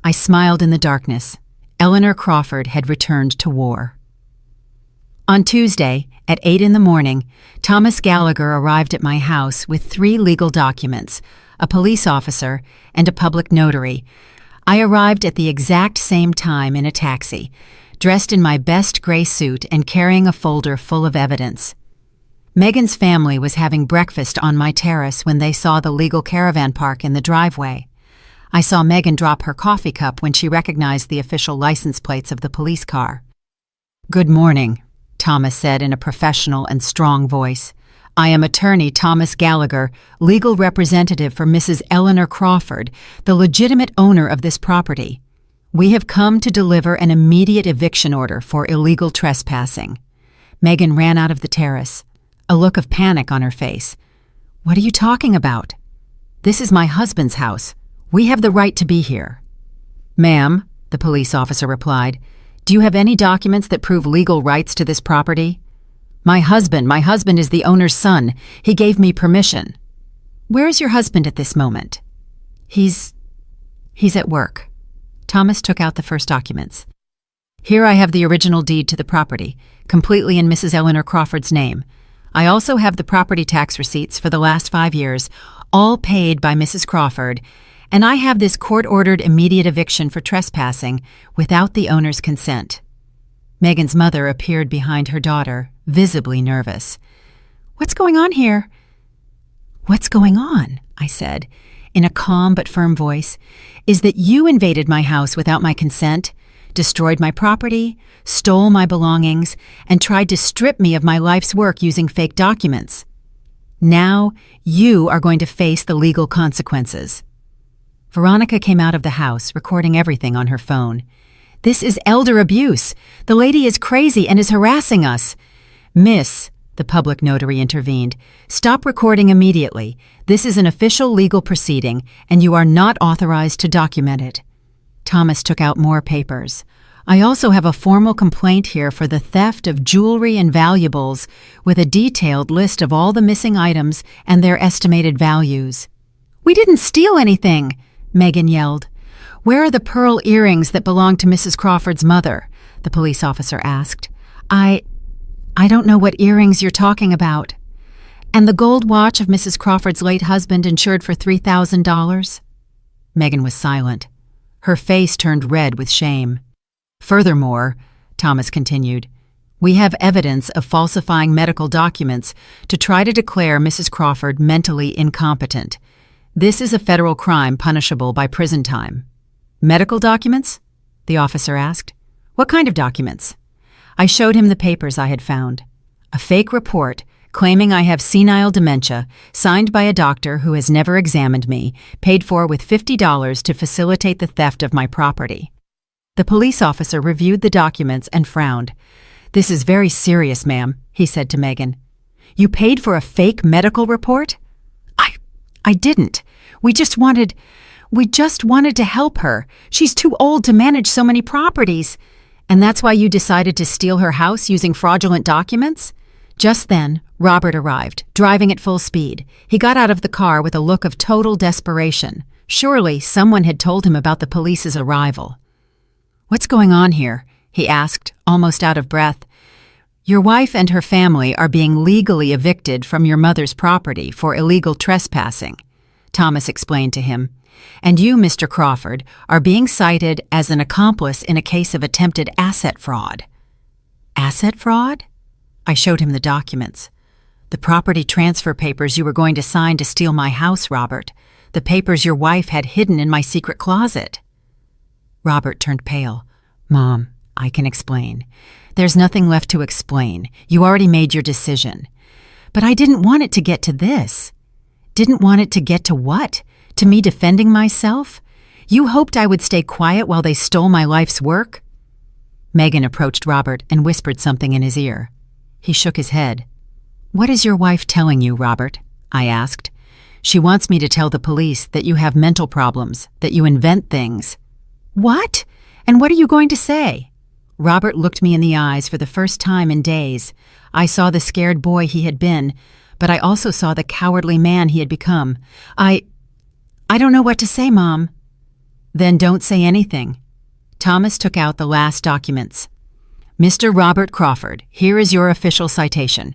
S1: I smiled in the darkness. Eleanor Crawford had returned to war. On Tuesday, at 8 in the morning, Thomas Gallagher arrived at my house with 3 legal documents, a police officer, and a public notary. I arrived at the exact same time in a taxi, dressed in my best gray suit and carrying a folder full of evidence. Megan's family was having breakfast on my terrace when they saw the legal caravan park in the driveway. I saw Megan drop her coffee cup when she recognized the official license plates of the police car. "Good morning," Thomas said in a professional and strong voice. "I am attorney Thomas Gallagher, legal representative for Mrs. Eleanor Crawford, the legitimate owner of this property. We have come to deliver an immediate eviction order for illegal trespassing." Megan ran out of the terrace, a look of panic on her face. "What are you talking about?" "This is my husband's house. We have the right to be here." "Ma'am," the police officer replied, "do you have any documents that prove legal rights to this property?" My husband is the owner's son. He gave me permission." "Where is your husband at this moment?" He's at work." Thomas took out the first documents. "Here I have the original deed to the property, completely in Mrs. Eleanor Crawford's name. I also have the property tax receipts for the last 5 years, all paid by Mrs. Crawford, and I have this court-ordered immediate eviction for trespassing without the owner's consent." Megan's mother appeared behind her daughter, visibly nervous. "What's going on here?" "What's going on," I said, in a calm but firm voice, "is that you invaded my house without my consent, destroyed my property, stole my belongings, and tried to strip me of my life's work using fake documents. Now, you are going to face the legal consequences." Veronica came out of the house, recording everything on her phone. "This is elder abuse. The lady is crazy and is harassing us." "Miss," the public notary intervened, "stop recording immediately. This is an official legal proceeding, and you are not authorized to document it." Thomas took out more papers. "I also have a formal complaint here for the theft of jewelry and valuables with a detailed list of all the missing items and their estimated values." "We didn't steal anything," Megan yelled. "Where are the pearl earrings that belonged to Mrs. Crawford's mother?" the police officer asked. I don't know what earrings you're talking about." "And the gold watch of Mrs. Crawford's late husband insured for $3,000? Megan was silent. Her face turned red with shame. "Furthermore," Thomas continued, "we have evidence of falsifying medical documents to try to declare Mrs. Crawford mentally incompetent. This is a federal crime punishable by prison time." "Medical documents?" the officer asked. "What kind of documents?" I showed him the papers I had found. A fake report claiming I have senile dementia, signed by a doctor who has never examined me, paid for with $50 to facilitate the theft of my property. The police officer reviewed the documents and frowned. "This is very serious, ma'am," he said to Megan. "You paid for a fake medical report?" I didn't. We just wanted to help her. She's too old to manage so many properties." "And that's why you decided to steal her house using fraudulent documents?" Just then, Robert arrived, driving at full speed. He got out of the car with a look of total desperation. Surely someone had told him about the police's arrival. "What's going on here?" he asked, almost out of breath. "Your wife and her family are being legally evicted from your mother's property for illegal trespassing." Thomas explained to him. "And you, Mr. Crawford, are being cited as an accomplice in a case of attempted asset fraud." "Asset fraud?" I showed him the documents. "The property transfer papers you were going to sign to steal my house, Robert. The papers your wife had hidden in my secret closet." Robert turned pale. "Mom, I can explain. There's nothing left to explain. You already made your decision. But I didn't want it to get to this." "Didn't want it to get to what? To me defending myself? You hoped I would stay quiet while they stole my life's work?" Megan approached Robert and whispered something in his ear. He shook his head. "What is your wife telling you, Robert?" I asked. "She wants me to tell the police that you have mental problems, that you invent things." "What? And what are you going to say?" Robert looked me in the eyes for the first time in days. I saw the scared boy he had been, but I also saw the cowardly man he had become. I don't know what to say, Mom." "Then don't say anything." Thomas took out the last documents. "Mr. Robert Crawford, here is your official citation.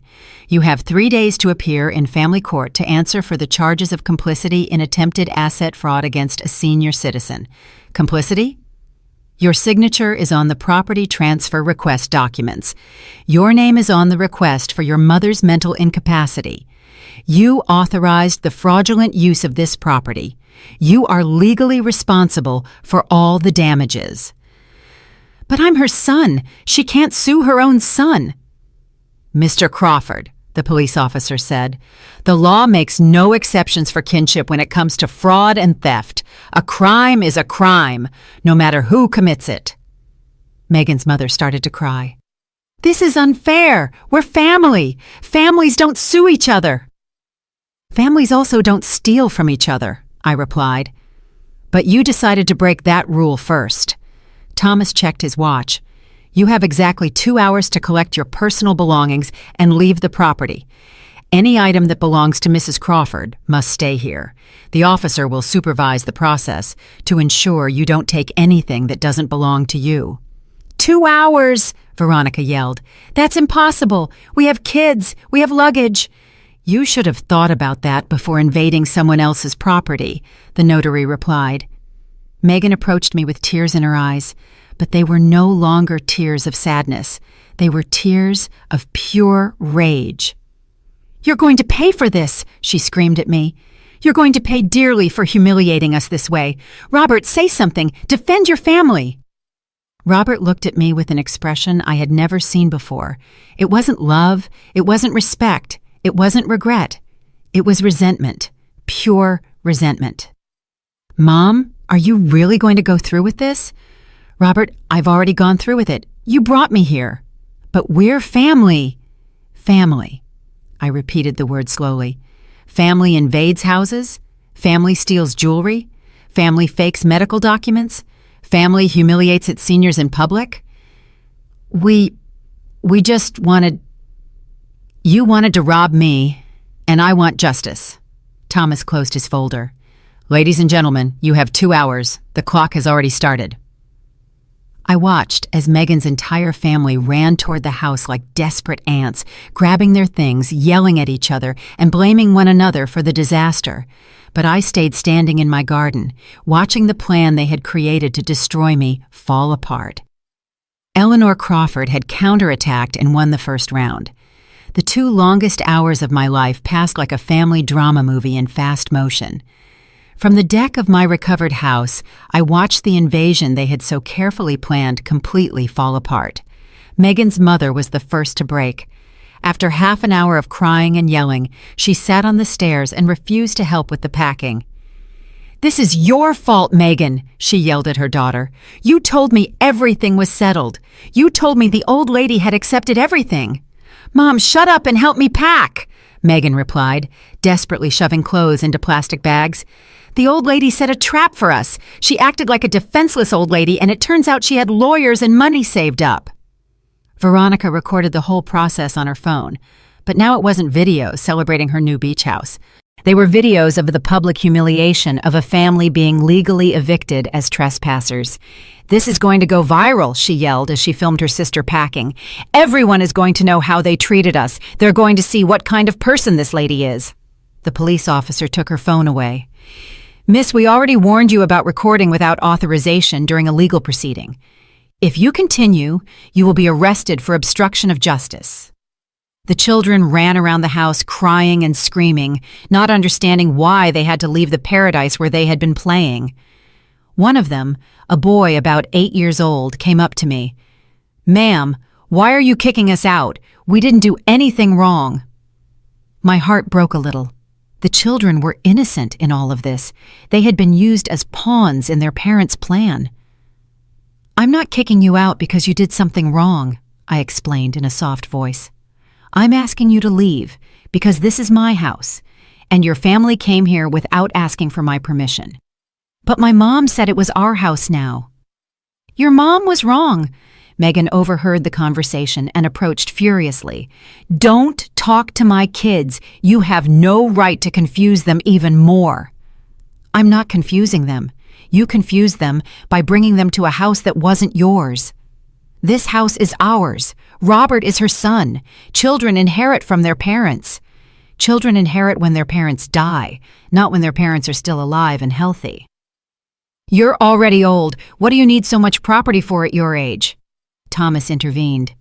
S1: You have 3 days to appear in family court to answer for the charges of complicity in attempted asset fraud against a senior citizen. Complicity? Your signature is on the property transfer request documents. Your name is on the request for your mother's mental incapacity. You authorized the fraudulent use of this property. You are legally responsible for all the damages." "But I'm her son. She can't sue her own son." "Mr. Crawford," the police officer said, "the law makes no exceptions for kinship when it comes to fraud and theft. A crime is a crime, no matter who commits it." Megan's mother started to cry. "This is unfair. We're family. Families don't sue each other." "Families also don't steal from each other," I replied. "But you decided to break that rule first." Thomas checked his watch. "You have exactly 2 hours to collect your personal belongings and leave the property. Any item that belongs to Mrs. Crawford must stay here. The officer will supervise the process to ensure you don't take anything that doesn't belong to you." "2 hours!" Veronica yelled. "That's impossible. We have kids. We have luggage." "You should have thought about that before invading someone else's property," the notary replied. Megan approached me with tears in her eyes, but they were no longer tears of sadness. They were tears of pure rage. "You're going to pay for this," she screamed at me. "You're going to pay dearly for humiliating us this way. Robert, say something. Defend your family." Robert looked at me with an expression I had never seen before. It wasn't love. It wasn't respect. It wasn't regret. It was resentment. Pure resentment. "Mom, are you really going to go through with this?" "Robert, I've already gone through with it. You brought me here." "But we're family." "Family." I repeated the word slowly. "Family invades houses. Family steals jewelry. Family fakes medical documents. Family humiliates its seniors in public. We just wanted... You wanted to rob me, and I want justice." Thomas closed his folder. "Ladies and gentlemen, you have 2 hours. The clock has already started." I watched as Megan's entire family ran toward the house like desperate ants, grabbing their things, yelling at each other, and blaming one another for the disaster. But I stayed standing in my garden, watching the plan they had created to destroy me fall apart. Eleanor Crawford had counterattacked and won the first round. The 2 longest hours of my life passed like a family drama movie in fast motion. From the deck of my recovered house, I watched the invasion they had so carefully planned completely fall apart. Megan's mother was the first to break. After half an hour of crying and yelling, she sat on the stairs and refused to help with the packing. "This is your fault, Megan," she yelled at her daughter. "You told me everything was settled. You told me the old lady had accepted everything." "Mom, shut up and help me pack," Megan replied, desperately shoving clothes into plastic bags. "The old lady set a trap for us. She acted like a defenseless old lady, and it turns out she had lawyers and money saved up." Veronica recorded the whole process on her phone, but now it wasn't videos celebrating her new beach house. They were videos of the public humiliation of a family being legally evicted as trespassers. "This is going to go viral," she yelled as she filmed her sister packing. "Everyone is going to know how they treated us. They're going to see what kind of person this lady is." The police officer took her phone away. Miss, we already warned you about recording without authorization during a legal proceeding. If you continue, you will be arrested for obstruction of justice. The children ran around the house crying and screaming, not understanding why they had to leave the paradise where they had been playing. One of them, a boy about 8 years old, came up to me. "Ma'am, why are you kicking us out? We didn't do anything wrong." My heart broke a little. The children were innocent in all of this. They had been used as pawns in their parents' plan. "I'm not kicking you out because you did something wrong," I explained in a soft voice. "I'm asking you to leave because this is my house, and your family came here without asking for my permission. But my mom said it was our house now." "Your mom was wrong." Megan overheard the conversation and approached furiously. "Don't talk to my kids. You have no right to confuse them even more." "I'm not confusing them. You confused them by bringing them to a house that wasn't yours. This house is ours. Robert is her son. Children inherit from their parents. Children inherit when their parents die, not when their parents are still alive and healthy." "You're already old. What do you need so much property for at your age?" Thomas intervened.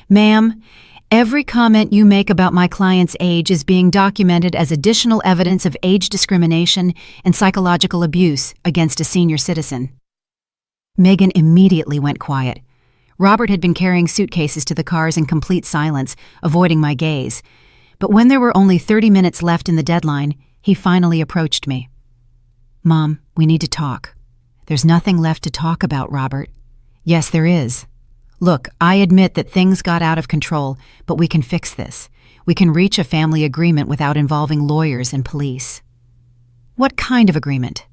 S1: "Ma'am, every comment you make about my client's age is being documented as additional evidence of age discrimination and psychological abuse against a senior citizen." Megan immediately went quiet. Robert had been carrying suitcases to the cars in complete silence, avoiding my gaze. But when there were only 30 minutes left in the deadline, he finally approached me. "Mom, we need to talk." "There's nothing left to talk about, Robert." "Yes, there is. Look, I admit that things got out of control, but we can fix this. We can reach a family agreement without involving lawyers and police." "What kind of agreement?"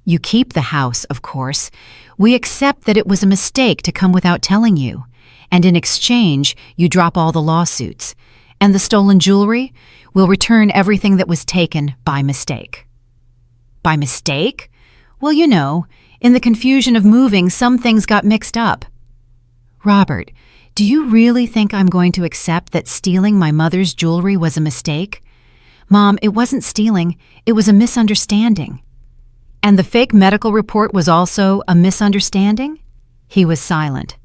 S1: "You keep the house, of course. We accept that it was a mistake to come without telling you. And in exchange, you drop all the lawsuits. And the stolen jewelry? We'll return everything that was taken by mistake." "By mistake?" "Well, you know, in the confusion of moving, some things got mixed up." "Robert, do you really think I'm going to accept that stealing my mother's jewelry was a mistake?" "Mom, it wasn't stealing. It was a misunderstanding." "And the fake medical report was also a misunderstanding?" He was silent.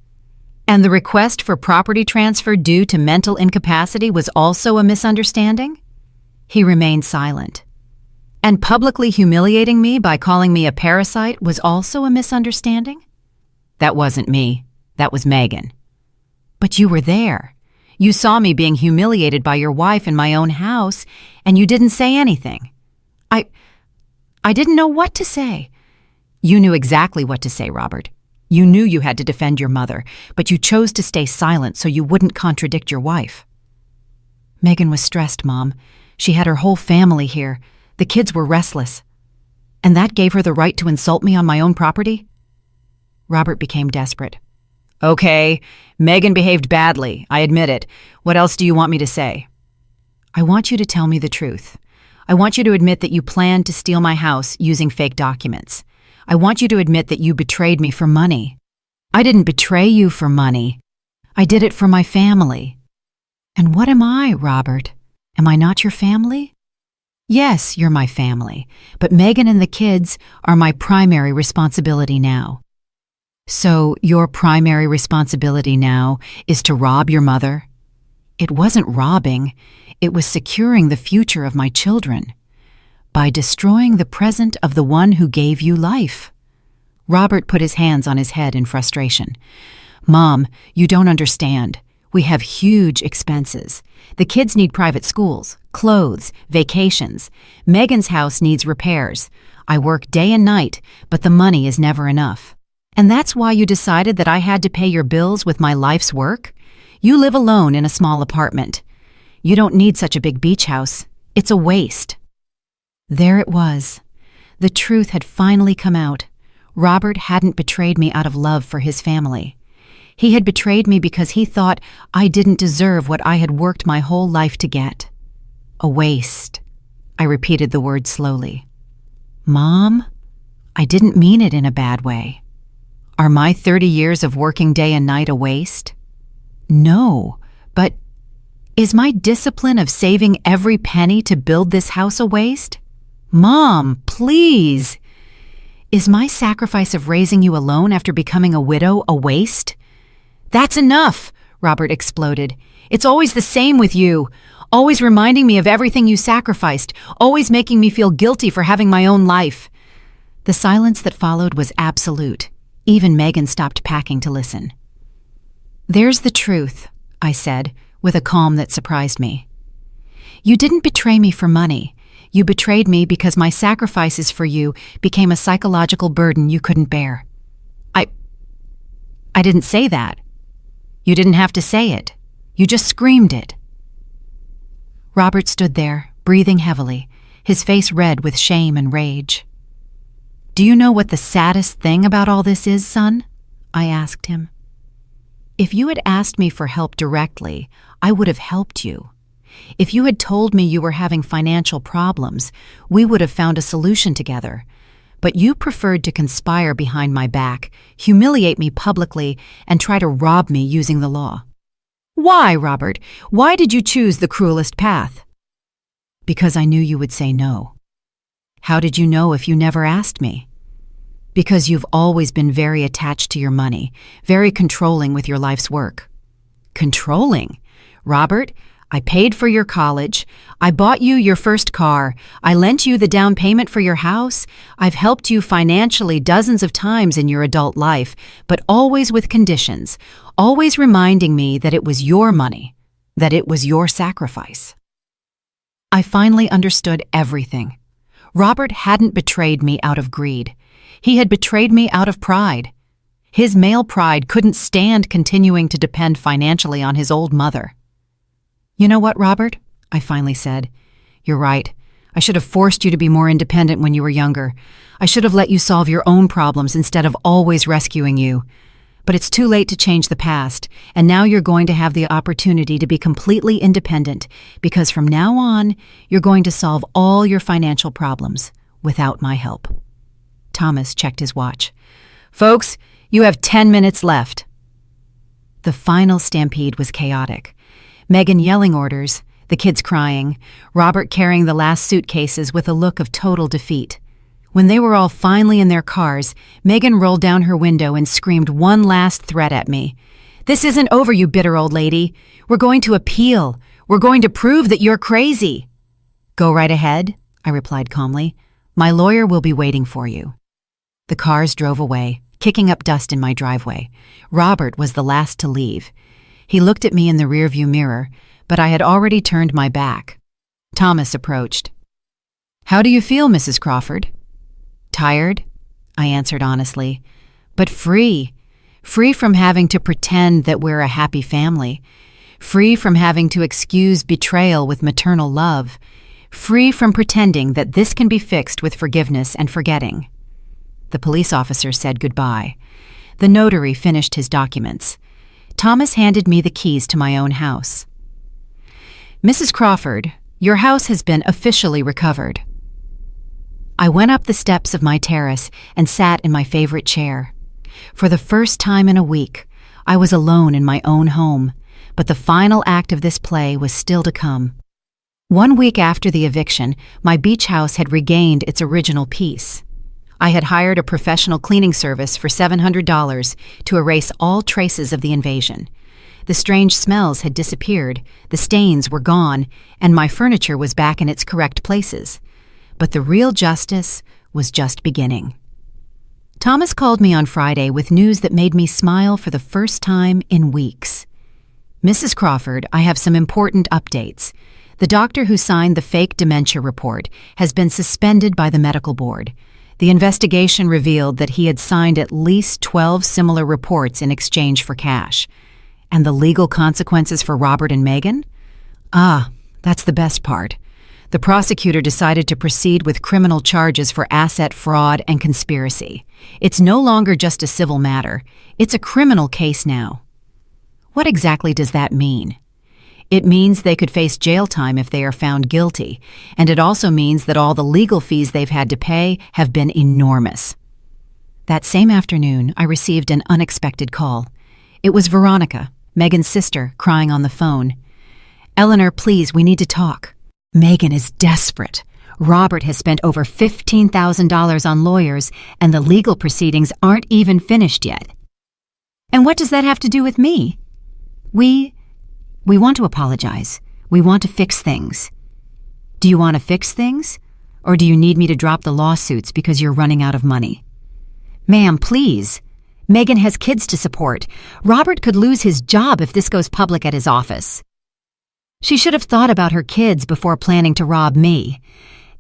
S1: "And the request for property transfer due to mental incapacity was also a misunderstanding?" He remained silent. "And publicly humiliating me by calling me a parasite was also a misunderstanding?" "That wasn't me. That was Megan." "But you were there. You saw me being humiliated by your wife in my own house, and you didn't say anything." I didn't know what to say." "You knew exactly what to say, Robert. You knew you had to defend your mother, but you chose to stay silent so you wouldn't contradict your wife." "Megan was stressed, Mom. She had her whole family here. The kids were restless. And that gave her the right to insult me on my own property?" Robert became desperate. "Okay, Megan behaved badly. I admit it. What else do you want me to say?" "I want you to tell me the truth. I want you to admit that you planned to steal my house using fake documents. I want you to admit that you betrayed me for money." "I didn't betray you for money. I did it for my family." "And what am I, Robert? Am I not your family?" "Yes, you're my family, but Megan and the kids are my primary responsibility now." "So your primary responsibility now is to rob your mother?" "It wasn't robbing. It was securing the future of my children. By destroying the present of the one who gave you life." Robert put his hands on his head in frustration. "Mom, you don't understand. We have huge expenses. The kids need private schools, clothes, vacations. Megan's house needs repairs. I work day and night, but the money is never enough. And that's why you decided that I had to pay your bills with my life's work? You live alone in a small apartment. You don't need such a big beach house. It's a waste." There it was. The truth had finally come out. Robert hadn't betrayed me out of love for his family. He had betrayed me because he thought I didn't deserve what I had worked my whole life to get. A waste. I repeated the word slowly. "Mom, I didn't mean it in a bad way. Are my 30 years of working day and night a waste?" "No, but is my discipline of saving every penny to build this house a waste?" Mom, please! Is my sacrifice of raising you alone after becoming a widow a waste? That's enough, Robert exploded. It's always the same with you. Always reminding me of everything you sacrificed, always making me feel guilty for having my own life. The silence that followed was absolute. Even Megan stopped packing to listen. There's the truth, I said, with a calm that surprised me. You didn't betray me for money. You betrayed me because my sacrifices for you became a psychological burden you couldn't bear. I didn't say that. You didn't have to say it. You just screamed it. Robert stood there, breathing heavily, his face red with shame and rage. Do you know what the saddest thing about all this is, son? I asked him. If you had asked me for help directly, I would have helped you. If you had told me you were having financial problems, we would have found a solution together. But you preferred to conspire behind my back, humiliate me publicly, and try to rob me using the law. Why, Robert? Why did you choose the cruelest path? Because I knew you would say no. How did you know if you never asked me? Because you've always been very attached to your money, very controlling with your life's work. Controlling? Robert, I paid for your college. I bought you your first car. I lent you the down payment for your house. I've helped you financially dozens of times in your adult life, but always with conditions, always reminding me that it was your money, that it was your sacrifice. I finally understood everything. Robert hadn't betrayed me out of greed. He had betrayed me out of pride. His male pride couldn't stand continuing to depend financially on his old mother. You know what, Robert? I finally said. You're right. I should have forced you to be more independent when you were younger. I should have let you solve your own problems instead of always rescuing you. But it's too late to change the past, and now you're going to have the opportunity to be completely independent, because from now on, you're going to solve all your financial problems without my help. Thomas checked his watch. Folks, you have 10 minutes left. The final stampede was chaotic. Megan yelling orders, the kids crying, Robert carrying the last suitcases with a look of total defeat. When they were all finally in their cars, Megan rolled down her window and screamed one last threat at me. This isn't over, you bitter old lady. We're going to appeal. We're going to prove that you're crazy. Go right ahead, I replied calmly. My lawyer will be waiting for you. The cars drove away, kicking up dust in my driveway. Robert was the last to leave. He looked at me in the rearview mirror, but I had already turned my back. Thomas approached. How do you feel, Mrs. Crawford? Tired, I answered honestly, but free. Free from having to pretend that we're a happy family. Free from having to excuse betrayal with maternal love. Free from pretending that this can be fixed with forgiveness and forgetting. The police officer said goodbye. The notary finished his documents. Thomas handed me the keys to my own house. Mrs. Crawford, your house has been officially recovered. I went up the steps of my terrace and sat in my favorite chair. For the first time in a week, I was alone in my own home, but the final act of this play was still to come. 1 week after the eviction, my beach house had regained its original peace. I had hired a professional cleaning service for $700 to erase all traces of the invasion. The strange smells had disappeared, the stains were gone, and my furniture was back in its correct places. But the real justice was just beginning. Thomas called me on Friday with news that made me smile for the first time in weeks. Mrs. Crawford, I have some important updates. The doctor who signed the fake dementia report has been suspended by the medical board. The investigation revealed that he had signed at least 12 similar reports in exchange for cash. And the legal consequences for Robert and Megan? That's the best part. The prosecutor decided to proceed with criminal charges for asset fraud and conspiracy. It's no longer just a civil matter. It's a criminal case now. What exactly does that mean? It means they could face jail time if they are found guilty, and it also means that all the legal fees they've had to pay have been enormous. That same afternoon, I received an unexpected call. It was Veronica, Megan's sister, crying on the phone. Eleanor, please, we need to talk. Megan is desperate. Robert has spent over $15,000 on lawyers, and the legal proceedings aren't even finished yet. And what does that have to do with me? We want to apologize. We want to fix things. Do you want to fix things? Or do you need me to drop the lawsuits because you're running out of money? Ma'am, please. Megan has kids to support. Robert could lose his job if this goes public at his office. She should have thought about her kids before planning to rob me.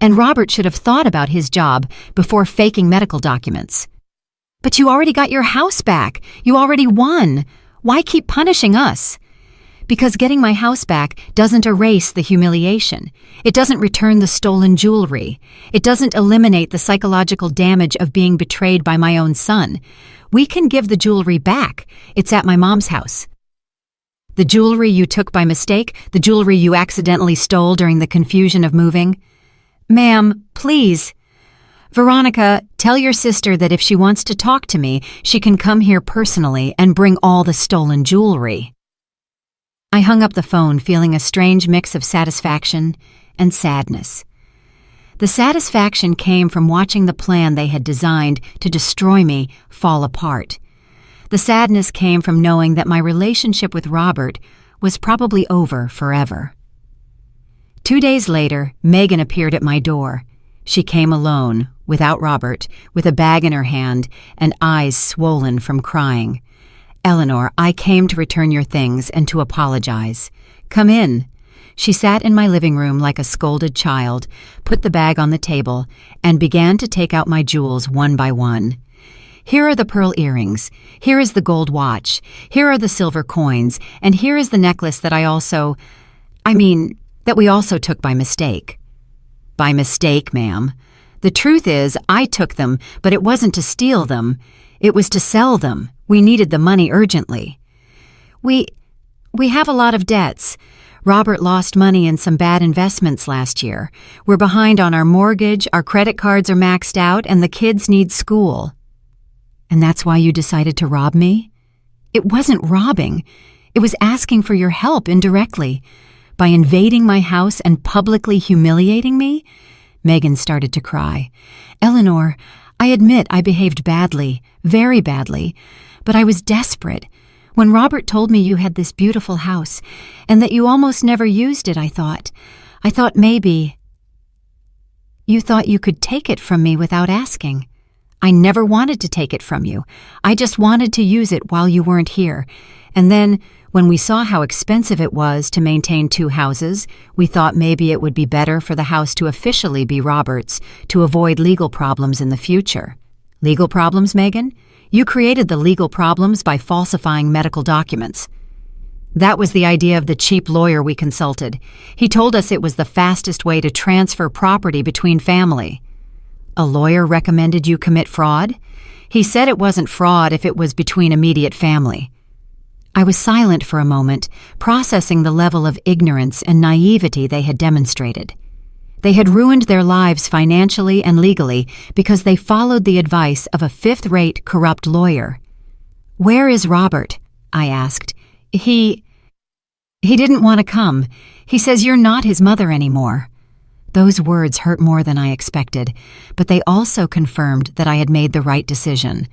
S1: And Robert should have thought about his job before faking medical documents. But you already got your house back. You already won. Why keep punishing us? Because getting my house back doesn't erase the humiliation. It doesn't return the stolen jewelry. It doesn't eliminate the psychological damage of being betrayed by my own son. We can give the jewelry back. It's at my mom's house. The jewelry you took by mistake, the jewelry you accidentally stole during the confusion of moving. Ma'am, please. Veronica, tell your sister that if she wants to talk to me, she can come here personally and bring all the stolen jewelry. I hung up the phone feeling a strange mix of satisfaction and sadness. The satisfaction came from watching the plan they had designed to destroy me fall apart. The sadness came from knowing that my relationship with Robert was probably over forever. 2 days later, Megan appeared at my door. She came alone, without Robert, with a bag in her hand and eyes swollen from crying. Eleanor, I came to return your things and to apologize. Come in. She sat in my living room like a scolded child, put the bag on the table, and began to take out my jewels one by one. Here are the pearl earrings. Here is the gold watch. Here are the silver coins. And here is the necklace that that we also took by mistake. By mistake, ma'am. The truth is, I took them, but it wasn't to steal them. It was to sell them. We needed the money urgently. We have a lot of debts. Robert lost money in some bad investments last year. We're behind on our mortgage, our credit cards are maxed out, and the kids need school. And that's why you decided to rob me? It wasn't robbing. It was asking for your help indirectly. By invading my house and publicly humiliating me? Megan started to cry. Eleanor, I admit I behaved badly, very badly, but I was desperate. When Robert told me you had this beautiful house and that you almost never used it, I thought maybe you thought you could take it from me without asking. I never wanted to take it from you. I just wanted to use it while you weren't here. And then, when we saw how expensive it was to maintain 2 houses, we thought maybe it would be better for the house to officially be Robert's to avoid legal problems in the future. Legal problems, Megan? You created the legal problems by falsifying medical documents. That was the idea of the cheap lawyer we consulted. He told us it was the fastest way to transfer property between family. A lawyer recommended you commit fraud? He said it wasn't fraud if it was between immediate family. I was silent for a moment, processing the level of ignorance and naivety they had demonstrated. They had ruined their lives financially and legally because they followed the advice of a fifth-rate corrupt lawyer. Where is Robert? I asked. He didn't want to come. He says you're not his mother anymore. Those words hurt more than I expected, but they also confirmed that I had made the right decision.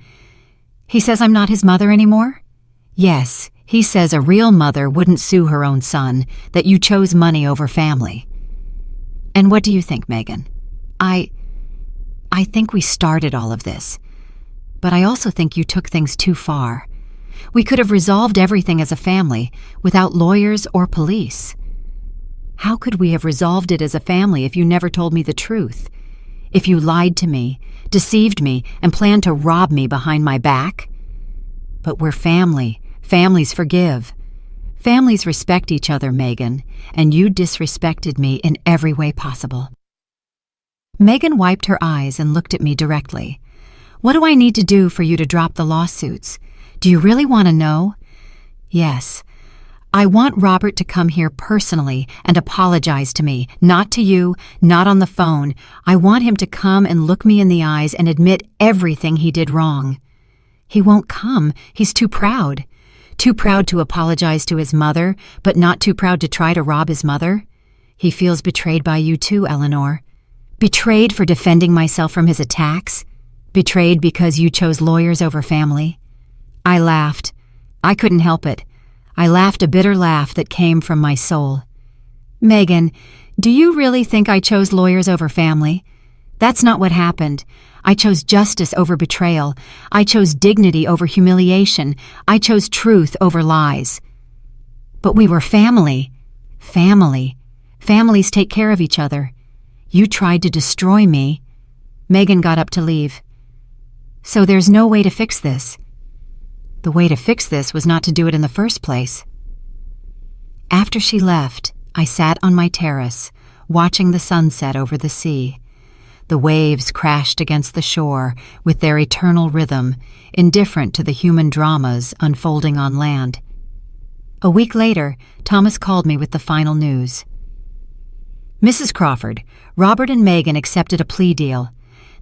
S1: He says I'm not his mother anymore? Yes, he says a real mother wouldn't sue her own son, that you chose money over family. And what do you think, Megan? I think we started all of this, but I also think you took things too far. We could have resolved everything as a family without lawyers or police. How could we have resolved it as a family if you never told me the truth? If you lied to me, deceived me, and planned to rob me behind my back? But we're family. Families forgive. Families respect each other, Megan, and you disrespected me in every way possible. Megan wiped her eyes and looked at me directly. What do I need to do for you to drop the lawsuits? Do you really want to know? Yes. I want Robert to come here personally and apologize to me, not to you, not on the phone. I want him to come and look me in the eyes and admit everything he did wrong. He won't come. He's too proud. Too proud to apologize to his mother, but not too proud to try to rob his mother. He feels betrayed by you too, Eleanor. Betrayed for defending myself from his attacks? Betrayed because you chose lawyers over family? I laughed. I couldn't help it. I laughed a bitter laugh that came from my soul. Megan, do you really think I chose lawyers over family? That's not what happened. I chose justice over betrayal. I chose dignity over humiliation. I chose truth over lies. But we were family. Family. Families take care of each other. You tried to destroy me. Megan got up to leave. So there's no way to fix this. The way to fix this was not to do it in the first place. After she left, I sat on my terrace, watching the sunset over the sea. The waves crashed against the shore with their eternal rhythm, indifferent to the human dramas unfolding on land. A week later, Thomas called me with the final news. Mrs. Crawford, Robert and Megan accepted a plea deal.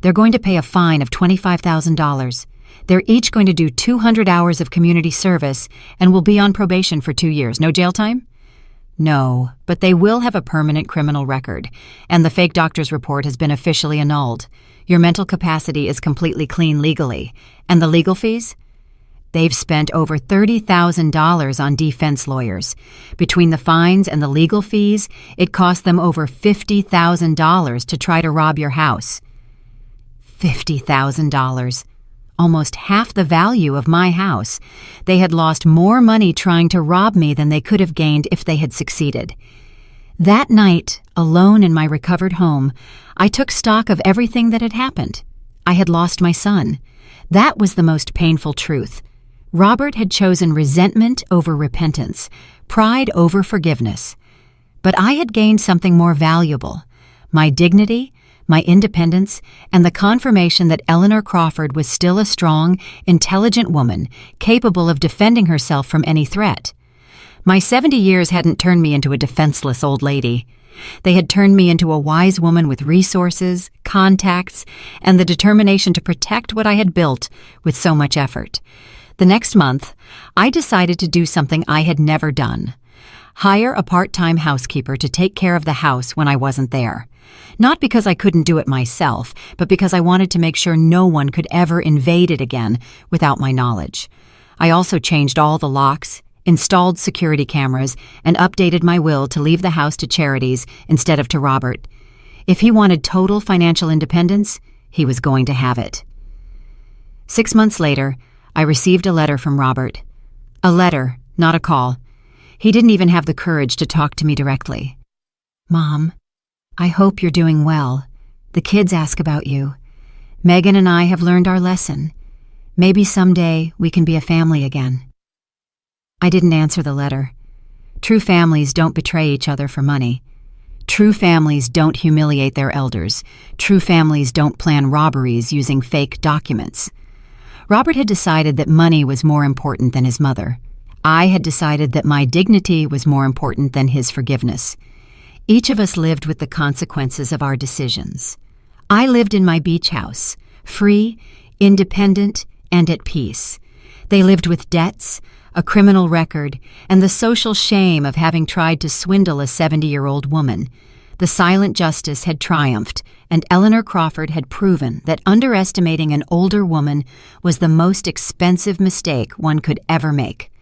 S1: They're going to pay a fine of $25,000. They're each going to do 200 hours of community service and will be on probation for 2 years. No jail time? No, but they will have a permanent criminal record, and the fake doctor's report has been officially annulled. Your mental capacity is completely clean legally. And the legal fees? They've spent over $30,000 on defense lawyers. Between the fines and the legal fees, it cost them over $50,000 to try to rob your house. $50,000. Almost half the value of my house. They had lost more money trying to rob me than they could have gained if they had succeeded. That night, alone in my recovered home, I took stock of everything that had happened. I had lost my son. That was the most painful truth. Robert had chosen resentment over repentance, pride over forgiveness. But I had gained something more valuable: my dignity, my independence, and the confirmation that Eleanor Crawford was still a strong, intelligent woman, capable of defending herself from any threat. My 70 years hadn't turned me into a defenseless old lady. They had turned me into a wise woman with resources, contacts, and the determination to protect what I had built with so much effort. The next month, I decided to do something I had never done: hire a part-time housekeeper to take care of the house when I wasn't there. Not because I couldn't do it myself, but because I wanted to make sure no one could ever invade it again without my knowledge. I also changed all the locks, installed security cameras, and updated my will to leave the house to charities instead of to Robert. If he wanted total financial independence, he was going to have it. 6 months later, I received a letter from Robert. A letter, not a call. He didn't even have the courage to talk to me directly. Mom, I hope you're doing well. The kids ask about you. Megan and I have learned our lesson. Maybe someday we can be a family again. I didn't answer the letter. True families don't betray each other for money. True families don't humiliate their elders. True families don't plan robberies using fake documents. Robert had decided that money was more important than his mother. I had decided that my dignity was more important than his forgiveness. Each of us lived with the consequences of our decisions. I lived in my beach house, free, independent, and at peace. They lived with debts, a criminal record, and the social shame of having tried to swindle a 70-year-old woman. The silent justice had triumphed, and Eleanor Crawford had proven that underestimating an older woman was the most expensive mistake one could ever make.